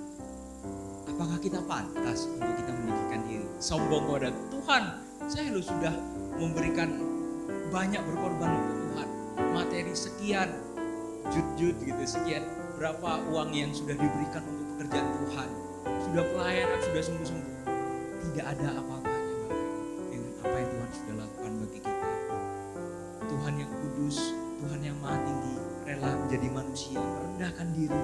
Apakah kita pantas untuk kita meninggikan diri? Sombong kepada Tuhan, saya sudah memberikan banyak, berkorban untuk Tuhan. Materi sekian, jut-jut gitu, sekian berapa uang yang sudah diberikan untuk pekerjaan Tuhan. Sudah pelayanan, sudah sungguh-sungguh. Tidak ada apa-apanya Bapak Ibu. menyerahkan diri,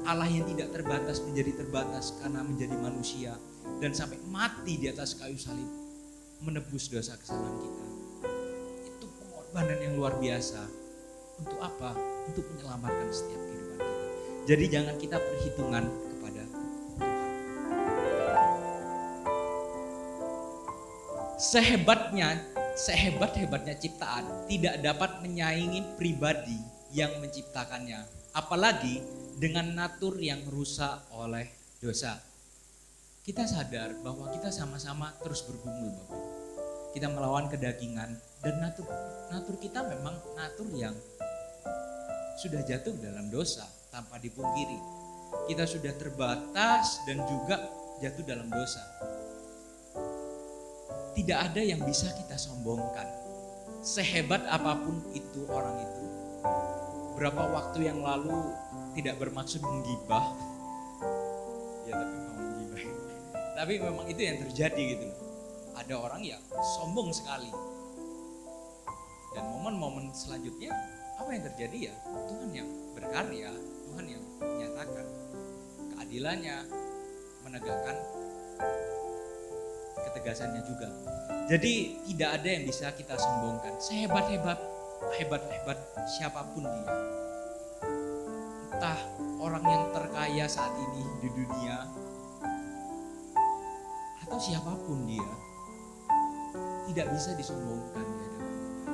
Allah yang tidak terbatas menjadi terbatas karena menjadi manusia dan sampai mati di atas kayu salib menebus dosa kesalahan kita. Itu pengorbanan yang luar biasa. Untuk apa? Untuk menyelamatkan setiap kehidupan kita. Jadi jangan kita perhitungan kepada Tuhan. Sehebat-hebatnya ciptaan tidak dapat menyaingi pribadi yang menciptakannya, apalagi dengan natur yang rusak oleh dosa. Kita sadar bahwa kita sama-sama terus bergumul, Bapak. Kita melawan kedagingan dan natur kita memang natur yang sudah jatuh dalam dosa tanpa dipungkiri. Kita sudah terbatas dan juga jatuh dalam dosa. Tidak ada yang bisa kita sombongkan. Sehebat apapun itu orang itu. Berapa waktu yang lalu tidak bermaksud menggibah. Ya tapi memang menggibah. Tapi memang itu yang terjadi gitu loh. Ada orang yang sombong sekali. Dan momen-momen selanjutnya apa yang terjadi ya? Tuhan yang berkarya, Tuhan yang menyatakan keadilannya, menegakkan ketegasannya juga. Jadi tidak ada yang bisa kita sombongkan. Sehebat siapapun dia. Entah orang yang terkaya saat ini di dunia atau siapapun dia, tidak bisa disombongkan di hadapan Tuhan.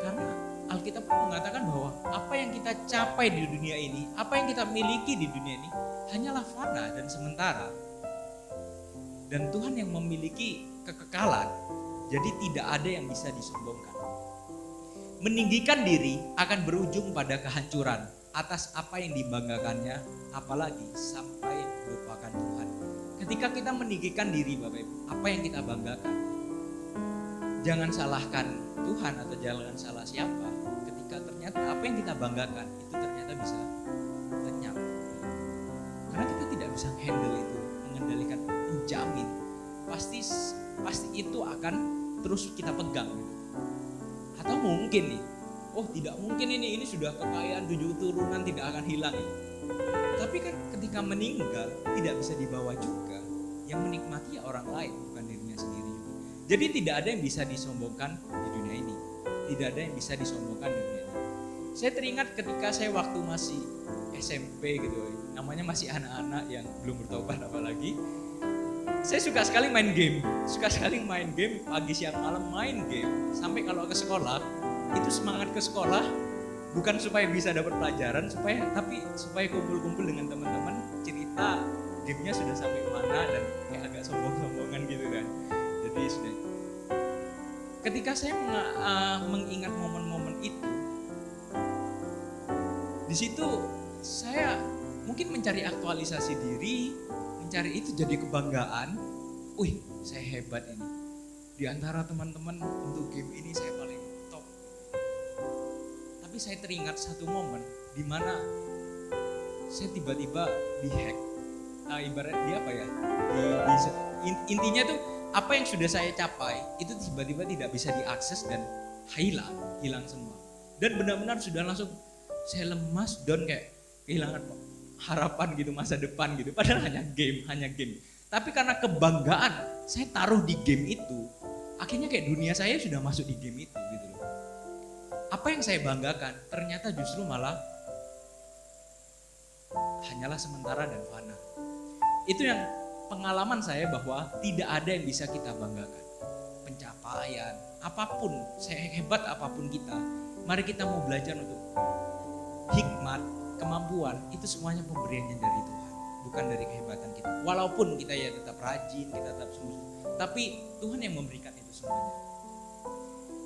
Karena Alkitab mengatakan bahwa apa yang kita capai di dunia ini, apa yang kita miliki di dunia ini hanyalah fana dan sementara. Dan Tuhan yang memiliki kekekalan, jadi tidak ada yang bisa disombongkan. Meninggikan diri akan berujung pada kehancuran atas apa yang dibanggakannya, apalagi sampai melupakan Tuhan. Ketika kita meninggikan diri, Bapak Ibu, apa yang kita banggakan? Jangan salahkan Tuhan atau jangan salah siapa. Ketika ternyata apa yang kita banggakan itu ternyata bisa lenyap. Karena kita tidak bisa handle itu, mengendalikan, menjamin. Pasti itu akan terus kita pegang. Atau mungkin nih, oh tidak mungkin ini sudah kekayaan 7 turunan tidak akan hilang. Tapi kan ketika meninggal tidak bisa dibawa juga. Yang menikmati orang lain bukan dirinya sendiri. Jadi tidak ada yang bisa disombongkan di dunia ini. Tidak ada yang bisa disombongkan di dunia ini. Saya teringat ketika saya waktu masih SMP gitu, namanya masih anak-anak yang belum bertobat apalagi. Saya suka sekali main game, pagi siang malam main game. Sampai kalau ke sekolah, itu semangat ke sekolah bukan supaya bisa dapat pelajaran, tapi supaya kumpul-kumpul dengan teman-teman, cerita gamenya sudah sampai mana dan kayak agak sombong-sombongan gitu kan. Jadi sudah. Ketika saya mengingat momen-momen itu, di situ saya mungkin mencari aktualisasi diri, mencari itu jadi kebanggaan. Wih, saya hebat ini. Di antara teman-teman untuk game ini saya paling top. Tapi saya teringat satu momen di mana saya tiba-tiba dihack. Ibarat dia apa ya? Intinya tuh apa yang sudah saya capai itu tiba-tiba tidak bisa diakses dan hilang semua. Dan benar-benar sudah langsung saya lemas dan kayak kehilangan harapan gitu, masa depan gitu. Padahal hanya game. Tapi karena kebanggaan saya taruh di game itu, akhirnya kayak dunia saya sudah masuk di game itu gitu loh. Apa yang saya banggakan ternyata justru malah hanyalah sementara dan fana. Itu yang pengalaman saya bahwa tidak ada yang bisa kita banggakan. Pencapaian, apapun, sehebat apapun kita, mari kita mau belajar untuk hikmat, kemampuan, itu semuanya pemberiannya dari Tuhan, bukan dari kehebatan kita. Walaupun kita ya tetap rajin, kita tetap sungguh, tapi Tuhan yang memberikan itu semuanya.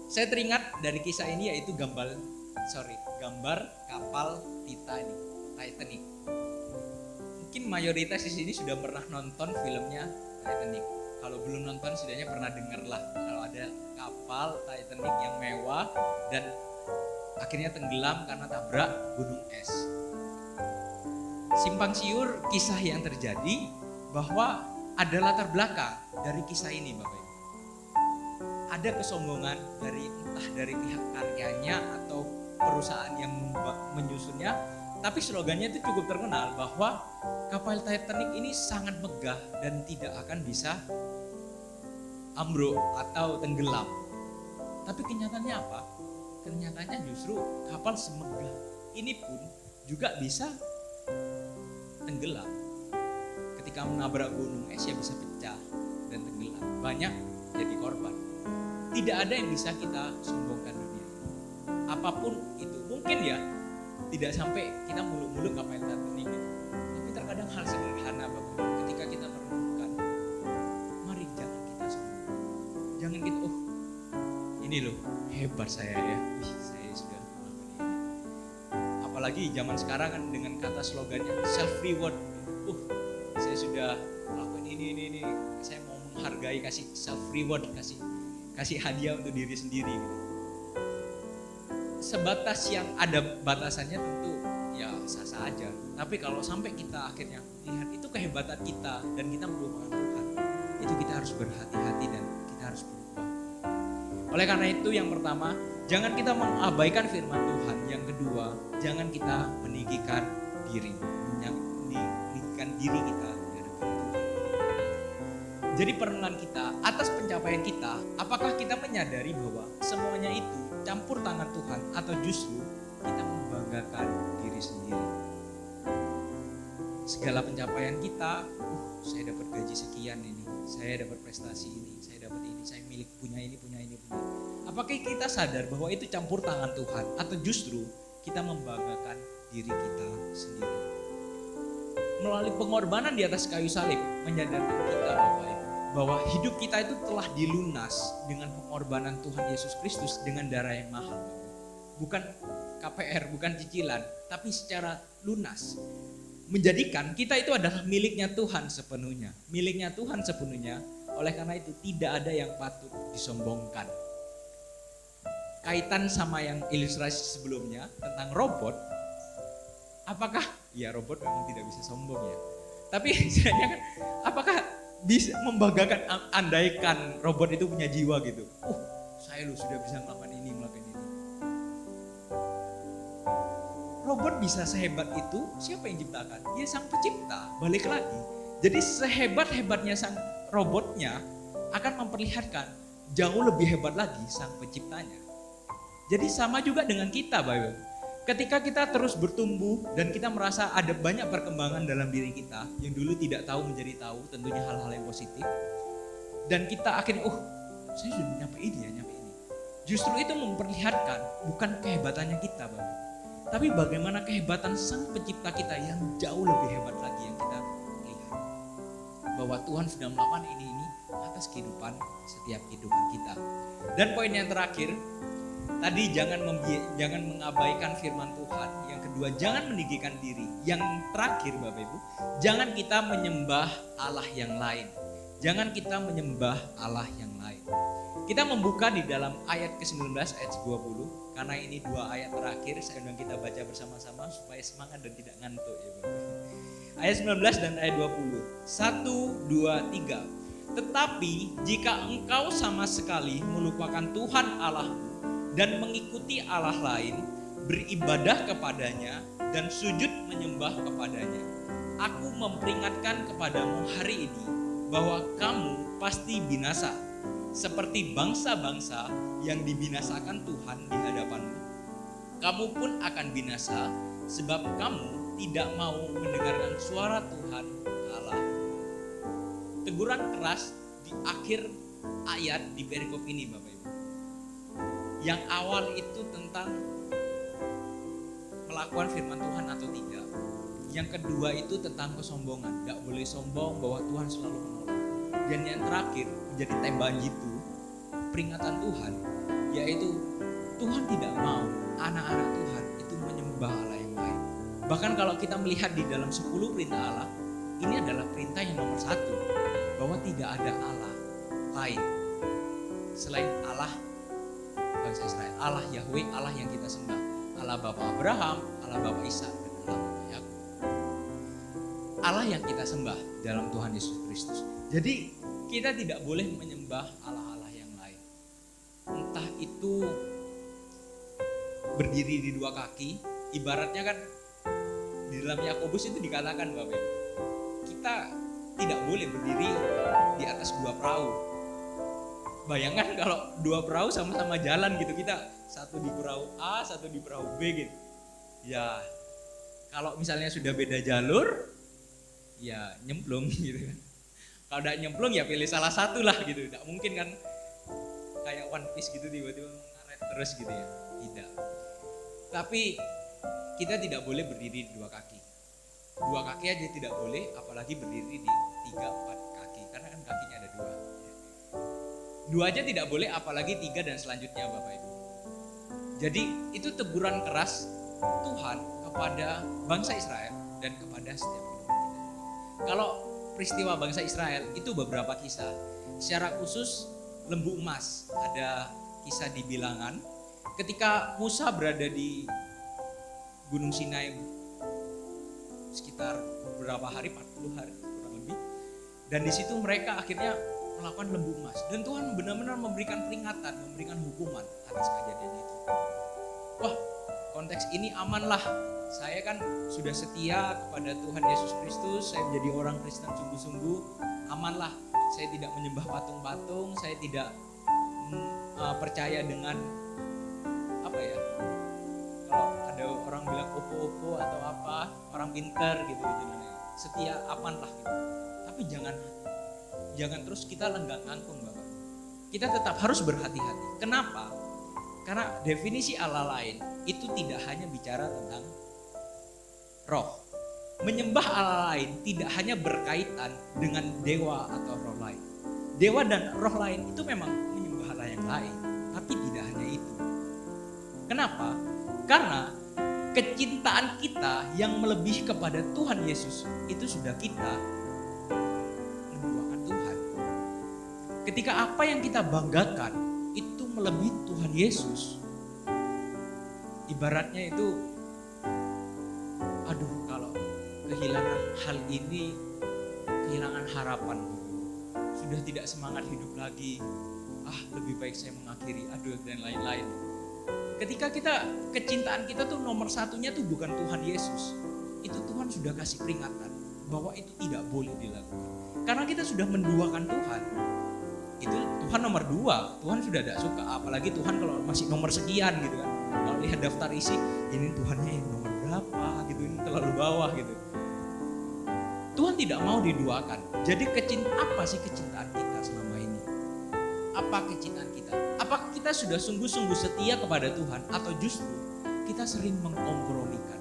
Saya teringat dari kisah ini yaitu gambar kapal Titanic. Mungkin mayoritas di sini sudah pernah nonton filmnya Titanic. Kalau belum nonton setidaknya pernah dengar lah kalau ada kapal Titanic yang mewah dan akhirnya tenggelam karena tabrak gunung es. Simpang siur kisah yang terjadi bahwa ada latar belakang dari kisah ini, Bapak Ibu. Ada kesombongan entah dari pihak karyanya atau perusahaan yang menyusunnya, Tapi slogannya itu cukup terkenal bahwa kapal Titanic ini sangat megah dan tidak akan bisa ambruk atau tenggelam. Tapi kenyataannya apa? Kenyataannya justru kapal semegah ini pun juga bisa tenggelam. Ketika menabrak gunung es ya bisa pecah dan tenggelam. Banyak jadi korban. Tidak ada yang bisa kita sombongkan dunia. Apapun itu, mungkin ya tidak sampai kita muluk-muluk kapal Titanic gitu. Tapi terkadang hal sederhana Bapak, ketika kita merenungkan, mari jangan kita sombong. Jangan kita, ini loh hebat saya ya. Saya sudah melakukan ini. Apalagi zaman sekarang kan dengan kata slogannya self reward. Saya sudah melakukan ini. Saya mau menghargai, kasih self reward, kasih hadiah untuk diri sendiri gitu. Sebatas yang ada batasannya tentu ya sah-sah aja. Tapi kalau sampai kita akhirnya lihat itu kehebatan kita dan kita melupakan Tuhan, itu kita harus berhati-hati dan kita harus berubah. Oleh karena itu yang pertama, jangan kita mengabaikan firman Tuhan. Yang kedua, jangan kita meninggikan diri kita di hadapan Tuhan. Jadi perenungan kita atas pencapaian kita, apakah kita menyadari bahwa semuanya itu campur tangan Tuhan atau justru kita membanggakan diri sendiri? Segala pencapaian kita, saya dapat gaji sekian ini, saya dapat prestasi ini, saya dapat ini, saya punya ini. Apakah kita sadar bahwa itu campur tangan Tuhan atau justru kita membanggakan diri kita sendiri? Melalui pengorbanan di atas kayu salib menyadarkan kita Bapak Ibu bahwa hidup kita itu telah dilunas dengan pengorbanan Tuhan Yesus Kristus dengan darah yang mahal. Bukan KPR, bukan cicilan, tapi secara lunas. Menjadikan kita itu adalah miliknya Tuhan sepenuhnya. Miliknya Tuhan sepenuhnya. Oleh karena itu tidak ada yang patut disombongkan. Kaitan sama yang ilustrasi sebelumnya tentang robot. Apakah ya robot memang tidak bisa sombong ya. Tapi istilahnya kan apakah bisa membanggakan andaikan robot itu punya jiwa gitu. Saya sudah bisa melakukan ini. Robot bisa sehebat itu, siapa yang ciptakan? Ya sang pencipta, balik lagi. Jadi sehebat-hebatnya sang robotnya akan memperlihatkan jauh lebih hebat lagi sang penciptanya. Jadi sama juga dengan kita Bapak. Ketika kita terus bertumbuh dan kita merasa ada banyak perkembangan dalam diri kita yang dulu tidak tahu menjadi tahu, tentunya hal-hal yang positif. Dan kita akhirnya, saya sudah nyampe ini. Justru itu memperlihatkan bukan kehebatannya kita Bapak, tapi bagaimana kehebatan sang pencipta kita yang jauh lebih hebat lagi yang kita lihat. Bahwa Tuhan sudah melakukan ini atas setiap kehidupan kita. Dan poin yang terakhir, tadi jangan mengabaikan firman Tuhan. Yang kedua, jangan meninggikan diri. Yang terakhir Bapak Ibu, jangan kita menyembah Allah yang lain. Jangan kita menyembah Allah yang lain. Kita membuka di dalam ayat ke-19 ayat 20. Karena ini dua ayat terakhir, saya undang kita baca bersama-sama supaya semangat dan tidak ngantuk ya Bapak. Ayat 19 dan ayat 20. 1, 2, 3. Tetapi jika engkau sama sekali melupakan Tuhan Allahmu dan mengikuti Allah lain, beribadah kepadanya dan sujud menyembah kepadanya, aku memperingatkan kepadamu hari ini bahwa kamu pasti binasa, seperti bangsa-bangsa yang dibinasakan Tuhan di hadapanmu. Kamu pun akan binasa sebab kamu tidak mau mendengarkan suara Tuhan Allah. Teguran keras di akhir ayat di perikop ini Bapak Ibu. Yang awal itu tentang melakukan firman Tuhan atau tidak. Yang kedua itu tentang kesombongan. Gak boleh sombong bahwa Tuhan selalu menolong. Dan yang terakhir menjadi tembakan itu peringatan Tuhan, yaitu Tuhan tidak mau anak-anak Tuhan itu menyembah Allah yang lain. Bahkan kalau kita melihat di dalam 10 perintah Allah, ini adalah perintah yang nomor 1, bahwa tidak ada Allah lain selain Allah bangsa Israel, Allah Yahweh, Allah yang kita sembah, Allah Bapa Abraham, Allah Bapa Ishak, dan Allah Bapa Yakub. Allah yang kita sembah dalam Tuhan Yesus Kristus. Jadi kita tidak boleh menyembah Allah-Allah yang lain. Entah itu berdiri di dua kaki, ibaratnya kan di dalam Yakobus itu dikatakan Bapak Ibu, kita tidak boleh berdiri di atas dua perahu. Bayangkan kalau dua perahu sama-sama jalan gitu, kita satu di perahu A, satu di perahu B gitu. Ya, kalau misalnya sudah beda jalur, ya nyemplung gitu kan. Kalau tidak nyemplung ya pilih salah satu lah gitu. Tidak mungkin kan kayak One Piece gitu tiba-tiba ngaret terus gitu ya. Tidak. Tapi kita tidak boleh berdiri di dua kaki. Dua kaki aja tidak boleh, apalagi berdiri di 3-4 kaki. Karena kan kakinya ada dua. Dua aja tidak boleh, apalagi 3 dan selanjutnya Bapak Ibu. Jadi itu teguran keras Tuhan kepada bangsa Israel dan kepada setiap kita. Kalau peristiwa bangsa Israel itu beberapa kisah. Secara khusus lembu emas, ada kisah di Bilangan ketika Musa berada di Gunung Sinai sekitar beberapa hari, 40 hari kurang lebih. Dan di situ mereka akhirnya melakukan lembu emas dan Tuhan benar-benar memberikan peringatan, memberikan hukuman atas kejadian itu. Wah, konteks ini amanlah. Saya kan sudah setia kepada Tuhan Yesus Kristus, saya menjadi orang Kristen sungguh-sungguh, amanlah. Saya tidak menyembah patung-patung, saya tidak percaya dengan apa ya? Kalau ada orang bilang opo-opo atau apa, orang pintar gitu. Setia amanlah gitu. Tapi jangan terus kita lenggak ngangkung Bapak. Kita tetap harus berhati-hati. Kenapa? Karena definisi Allah lain itu tidak hanya bicara tentang roh. Menyembah Allah lain tidak hanya berkaitan dengan dewa atau roh lain. Dewa dan roh lain itu memang menyembah Allah yang lain, tapi tidak hanya itu. Kenapa? Karena kecintaan kita yang melebihi kepada Tuhan Yesus itu sudah kita menduakan Tuhan. Ketika apa yang kita banggakan itu melebihi Tuhan Yesus, ibaratnya itu, aduh kalau kehilangan hal ini, kehilangan harapan, sudah tidak semangat hidup lagi, lebih baik saya mengakhiri, dan lain-lain. Ketika kecintaan kita tuh nomor satunya tuh bukan Tuhan Yesus, itu Tuhan sudah kasih peringatan bahwa itu tidak boleh dilakukan. Karena kita sudah menduakan Tuhan, itu Tuhan nomor 2, Tuhan sudah tidak suka. Apalagi Tuhan kalau masih nomor sekian gitu kan. Kalau lihat daftar isi, ini Tuhannya yang nomor berapa gitu, ini terlalu bawah gitu. Tuhan tidak mau diduakan. Jadi apa sih kecintaan kita selama ini? Apa kecintaan kita? Apakah kita sudah sungguh-sungguh setia kepada Tuhan atau justru kita sering mengkompromikan?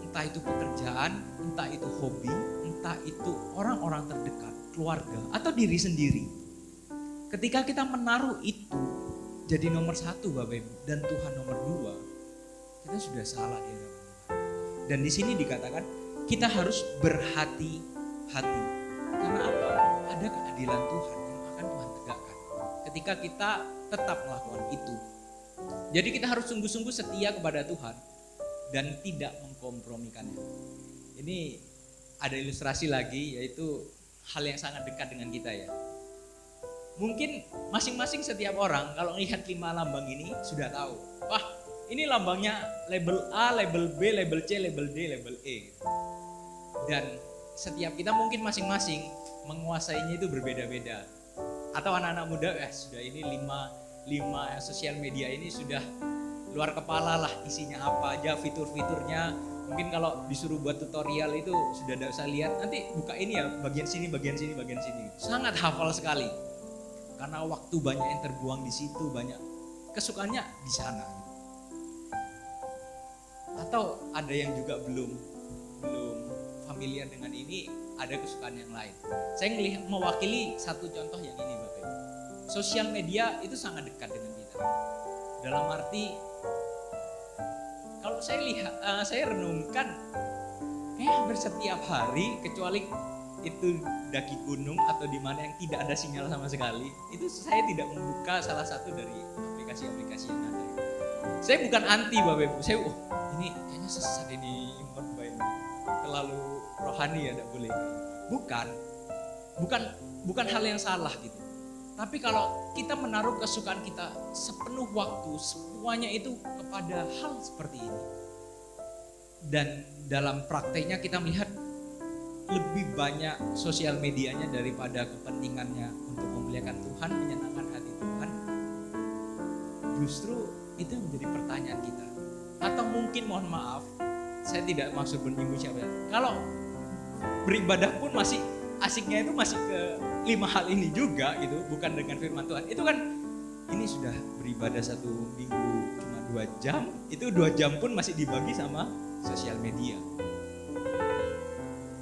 Entah itu pekerjaan, entah itu hobi, entah itu orang-orang terdekat, keluarga, atau diri sendiri. Ketika kita menaruh itu jadi nomor 1 Bapak Ibu dan Tuhan nomor 2, kita sudah salah di hadapan Tuhan. Dan di sini dikatakan kita harus berhati-hati. Karena apa? Ada keadilan Tuhan yang akan Tuhan tegakkan ketika kita tetap melakukan itu. Jadi kita harus sungguh-sungguh setia kepada Tuhan dan tidak mengkompromikannya. Ini ada ilustrasi lagi, yaitu hal yang sangat dekat dengan kita ya. Mungkin masing-masing setiap orang kalau melihat 5 lambang ini sudah tahu. Wah, ini lambangnya label A, label B, label C, label D, label E. Dan setiap kita mungkin masing-masing menguasainya itu berbeda-beda. Atau anak-anak muda, sudah ini 5 sosial media ini sudah luar kepala lah, isinya apa aja, fitur-fiturnya. Mungkin kalau disuruh buat tutorial itu sudah tidak usah lihat, nanti buka ini ya, bagian sini, bagian sini, bagian sini. Sangat hafal sekali. Karena waktu banyak yang terbuang di situ, banyak kesukaannya di sana. Atau ada yang juga belum familiar dengan ini, ada kesukaan yang lain. Saya mewakili satu contoh yang ini Bapak Ibu. Sosial media itu sangat dekat dengan kita. Dalam arti kalau saya renungkan, hampir setiap hari kecuali itu daki gunung atau di mana yang tidak ada sinyal sama sekali, itu saya tidak membuka salah satu dari aplikasi-aplikasi yang ada. Saya bukan anti Bapak Ibu, saya ini kayaknya sesat ini, terlalu rohani ya, tidak boleh. Bukan hal yang salah gitu. Tapi kalau kita menaruh kesukaan kita sepenuh waktu, semuanya itu kepada hal seperti ini, Dan dalam prakteknya kita melihat lebih banyak sosial medianya daripada kepentingannya untuk memuliakan Tuhan, menyenangkan hati Tuhan. Justru itu yang menjadi pertanyaan kita. Atau mungkin mohon maaf, saya tidak maksud menyinggung siapa. Kalau beribadah pun masih asiknya itu masih ke 5 hal ini juga gitu, bukan dengan firman Tuhan. Itu kan ini sudah beribadah 1 minggu cuma 2 jam, itu 2 jam pun masih dibagi sama sosial media.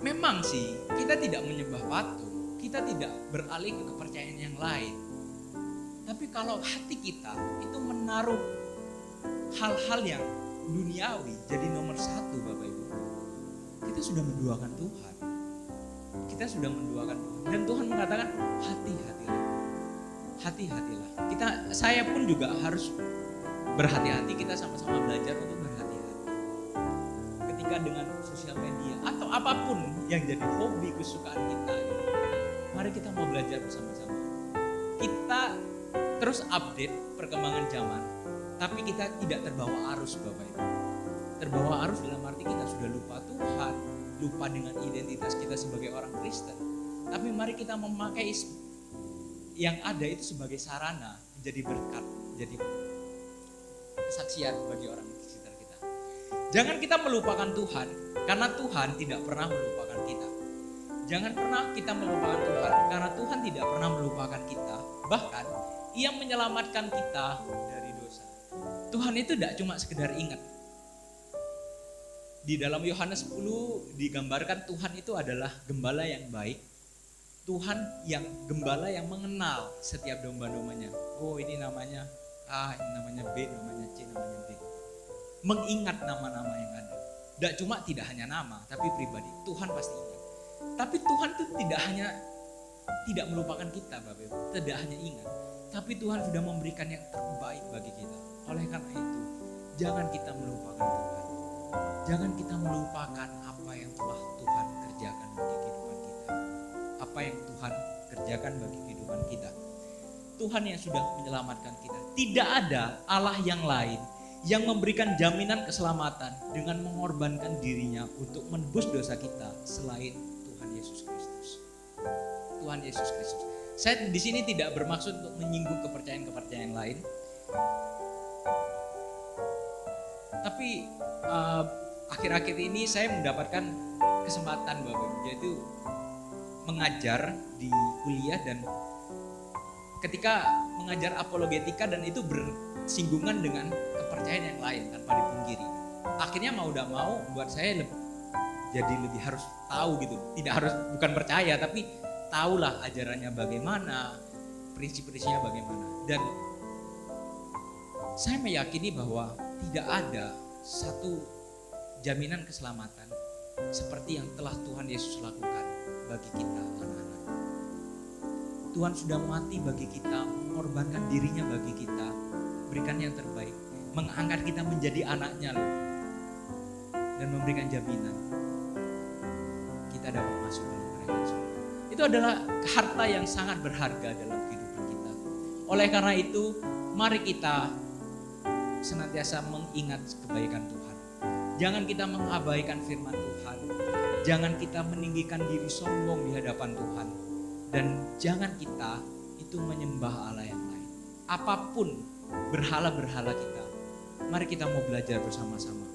Memang sih kita tidak menyembah patung, kita tidak beralih ke kepercayaan yang lain. Tapi kalau hati kita itu menaruh hal-hal yang duniawi jadi nomor 1 Bapak Ibu, kita sudah menduakan Tuhan. Kita sudah menduakan Tuhan. Dan Tuhan mengatakan hati-hatilah. Hati-hatilah. Saya pun juga harus berhati-hati, kita sama-sama belajar untuk berhati-hati. Ketika dengan sosial media atau apapun yang jadi hobi kesukaan kita, mari kita mau belajar bersama-sama. Kita terus update perkembangan zaman, tapi kita tidak terbawa arus Bapak Ibu. Terbawa arus dalam arti kita sudah lupa Tuhan, lupa dengan identitas kita sebagai orang Kristen. Tapi mari kita memakai yang ada itu sebagai sarana, menjadi berkat, menjadi kesaksian bagi orang di sekitar kita. Jangan kita melupakan Tuhan, karena Tuhan tidak pernah melupakan kita. Jangan pernah kita melupakan Tuhan, karena Tuhan tidak pernah melupakan kita. Bahkan Ia menyelamatkan kita dari dosa. Tuhan itu tidak cuma sekedar ingat. Di dalam Yohanes 10 digambarkan Tuhan itu adalah gembala yang baik. Tuhan yang gembala yang mengenal setiap domba-dombanya. Oh, ini namanya A, ini namanya B, namanya C, namanya D. Mengingat nama-nama yang ada. Tidak hanya nama, tapi pribadi. Tuhan pasti ingat. Tapi Tuhan itu tidak melupakan kita, Bapak Ibu. Tidak hanya ingat, tapi Tuhan sudah memberikan yang terbaik bagi kita. Oleh karena itu, jangan kita melupakan Tuhan. Jangan kita melupakan apa yang telah Tuhan kerjakan bagi kehidupan kita. Apa yang Tuhan kerjakan bagi kehidupan kita. Tuhan yang sudah menyelamatkan kita. Tidak ada Allah yang lain yang memberikan jaminan keselamatan dengan mengorbankan dirinya untuk menebus dosa kita selain Tuhan Yesus Kristus. Tuhan Yesus Kristus. Saya di sini tidak bermaksud untuk menyinggung kepercayaan-kepercayaan lain. Tapi akhir-akhir ini saya mendapatkan kesempatan Bapak, yaitu mengajar di kuliah, dan ketika mengajar apologetika dan itu bersinggungan dengan kepercayaan yang lain tanpa dipungkiri. Akhirnya mau tidak mau buat saya jadi lebih harus tahu gitu. Tidak harus, bukan percaya, tapi tahulah ajarannya bagaimana, prinsip-prinsipnya bagaimana. Dan saya meyakini bahwa tidak ada satu jaminan keselamatan seperti yang telah Tuhan Yesus lakukan bagi kita anak-anak. Tuhan sudah mati bagi kita, mengorbankan dirinya bagi kita, berikan yang terbaik, mengangkat kita menjadi anaknya loh, dan memberikan jaminan kita dapat masuk dalam kerajaan surga. Itu adalah harta yang sangat berharga dalam kehidupan kita. Oleh karena itu, mari kita senantiasa mengingat kebaikan Tuhan. Jangan kita mengabaikan firman Tuhan. Jangan kita meninggikan diri sombong di hadapan Tuhan. Dan jangan kita itu menyembah Allah yang lain. Apapun berhala-berhala kita, mari kita mau belajar bersama-sama.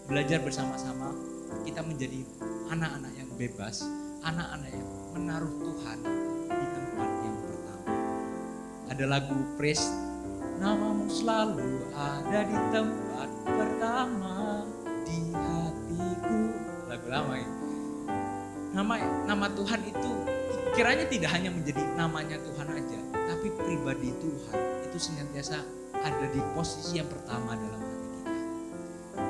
Belajar bersama-sama, kita menjadi anak-anak yang bebas, anak-anak yang menaruh Tuhan di tempat yang pertama. Ada lagu praise, namamu selalu ada di tempat pertama di hatiku. Lagu lama ya. Nama Tuhan itu kiranya tidak hanya menjadi namanya Tuhan aja, tapi pribadi Tuhan itu senantiasa ada di posisi yang pertama dalam hati kita.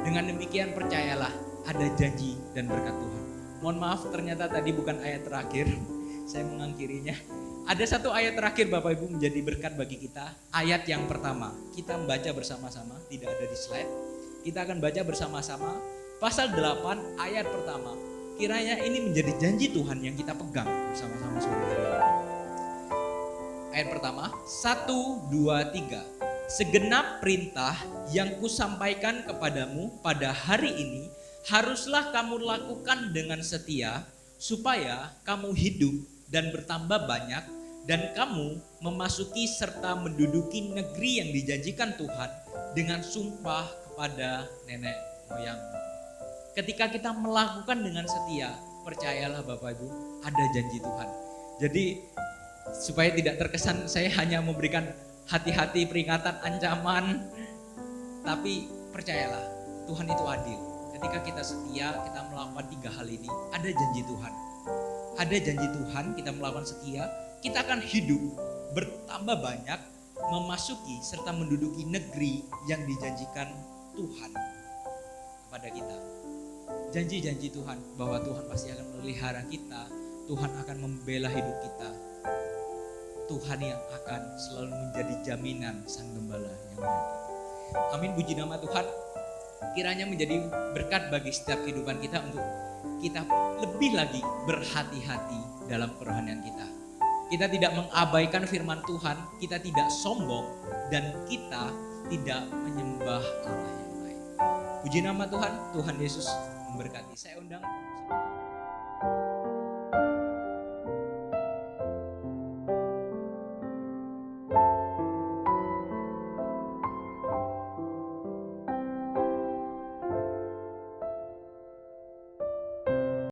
Dengan demikian percayalah ada janji dan berkat Tuhan. Mohon maaf, ternyata tadi bukan ayat terakhir, saya mengakhirinya. Ada satu ayat terakhir Bapak Ibu menjadi berkat bagi kita. Ayat yang pertama, kita membaca bersama-sama, tidak ada di slide. Kita akan baca bersama-sama pasal 8 ayat pertama. Kiranya ini menjadi janji Tuhan yang kita pegang bersama-sama sore hari ini. Ayat pertama, 1, 2, 3. Segenap perintah yang kusampaikan kepadamu pada hari ini haruslah kamu lakukan dengan setia supaya kamu hidup dan bertambah banyak dan kamu memasuki serta menduduki negeri yang dijanjikan Tuhan dengan sumpah kepada nenek moyang. Ketika kita melakukan dengan setia, percayalah Bapak Ibu, ada janji Tuhan. Jadi supaya tidak terkesan saya hanya memberikan hati-hati, peringatan, ancaman, tapi percayalah Tuhan itu adil. Ketika kita setia, kita melakukan 3 hal ini, ada janji Tuhan. Ada janji Tuhan, kita melakukan setia, kita akan hidup bertambah banyak, memasuki serta menduduki negeri yang dijanjikan Tuhan kepada kita. Janji-janji Tuhan bahwa Tuhan pasti akan memelihara kita, Tuhan akan membela hidup kita. Tuhan yang akan selalu menjadi jaminan Sang Gembala yang baik. Amin, puji nama Tuhan. Kiranya menjadi berkat bagi setiap kehidupan kita untuk kita lebih lagi berhati-hati dalam kerohanian kita. Kita tidak mengabaikan firman Tuhan, kita tidak sombong, dan kita tidak menyembah Allah yang lain. Puji nama Tuhan, Tuhan Yesus memberkati. Saya undang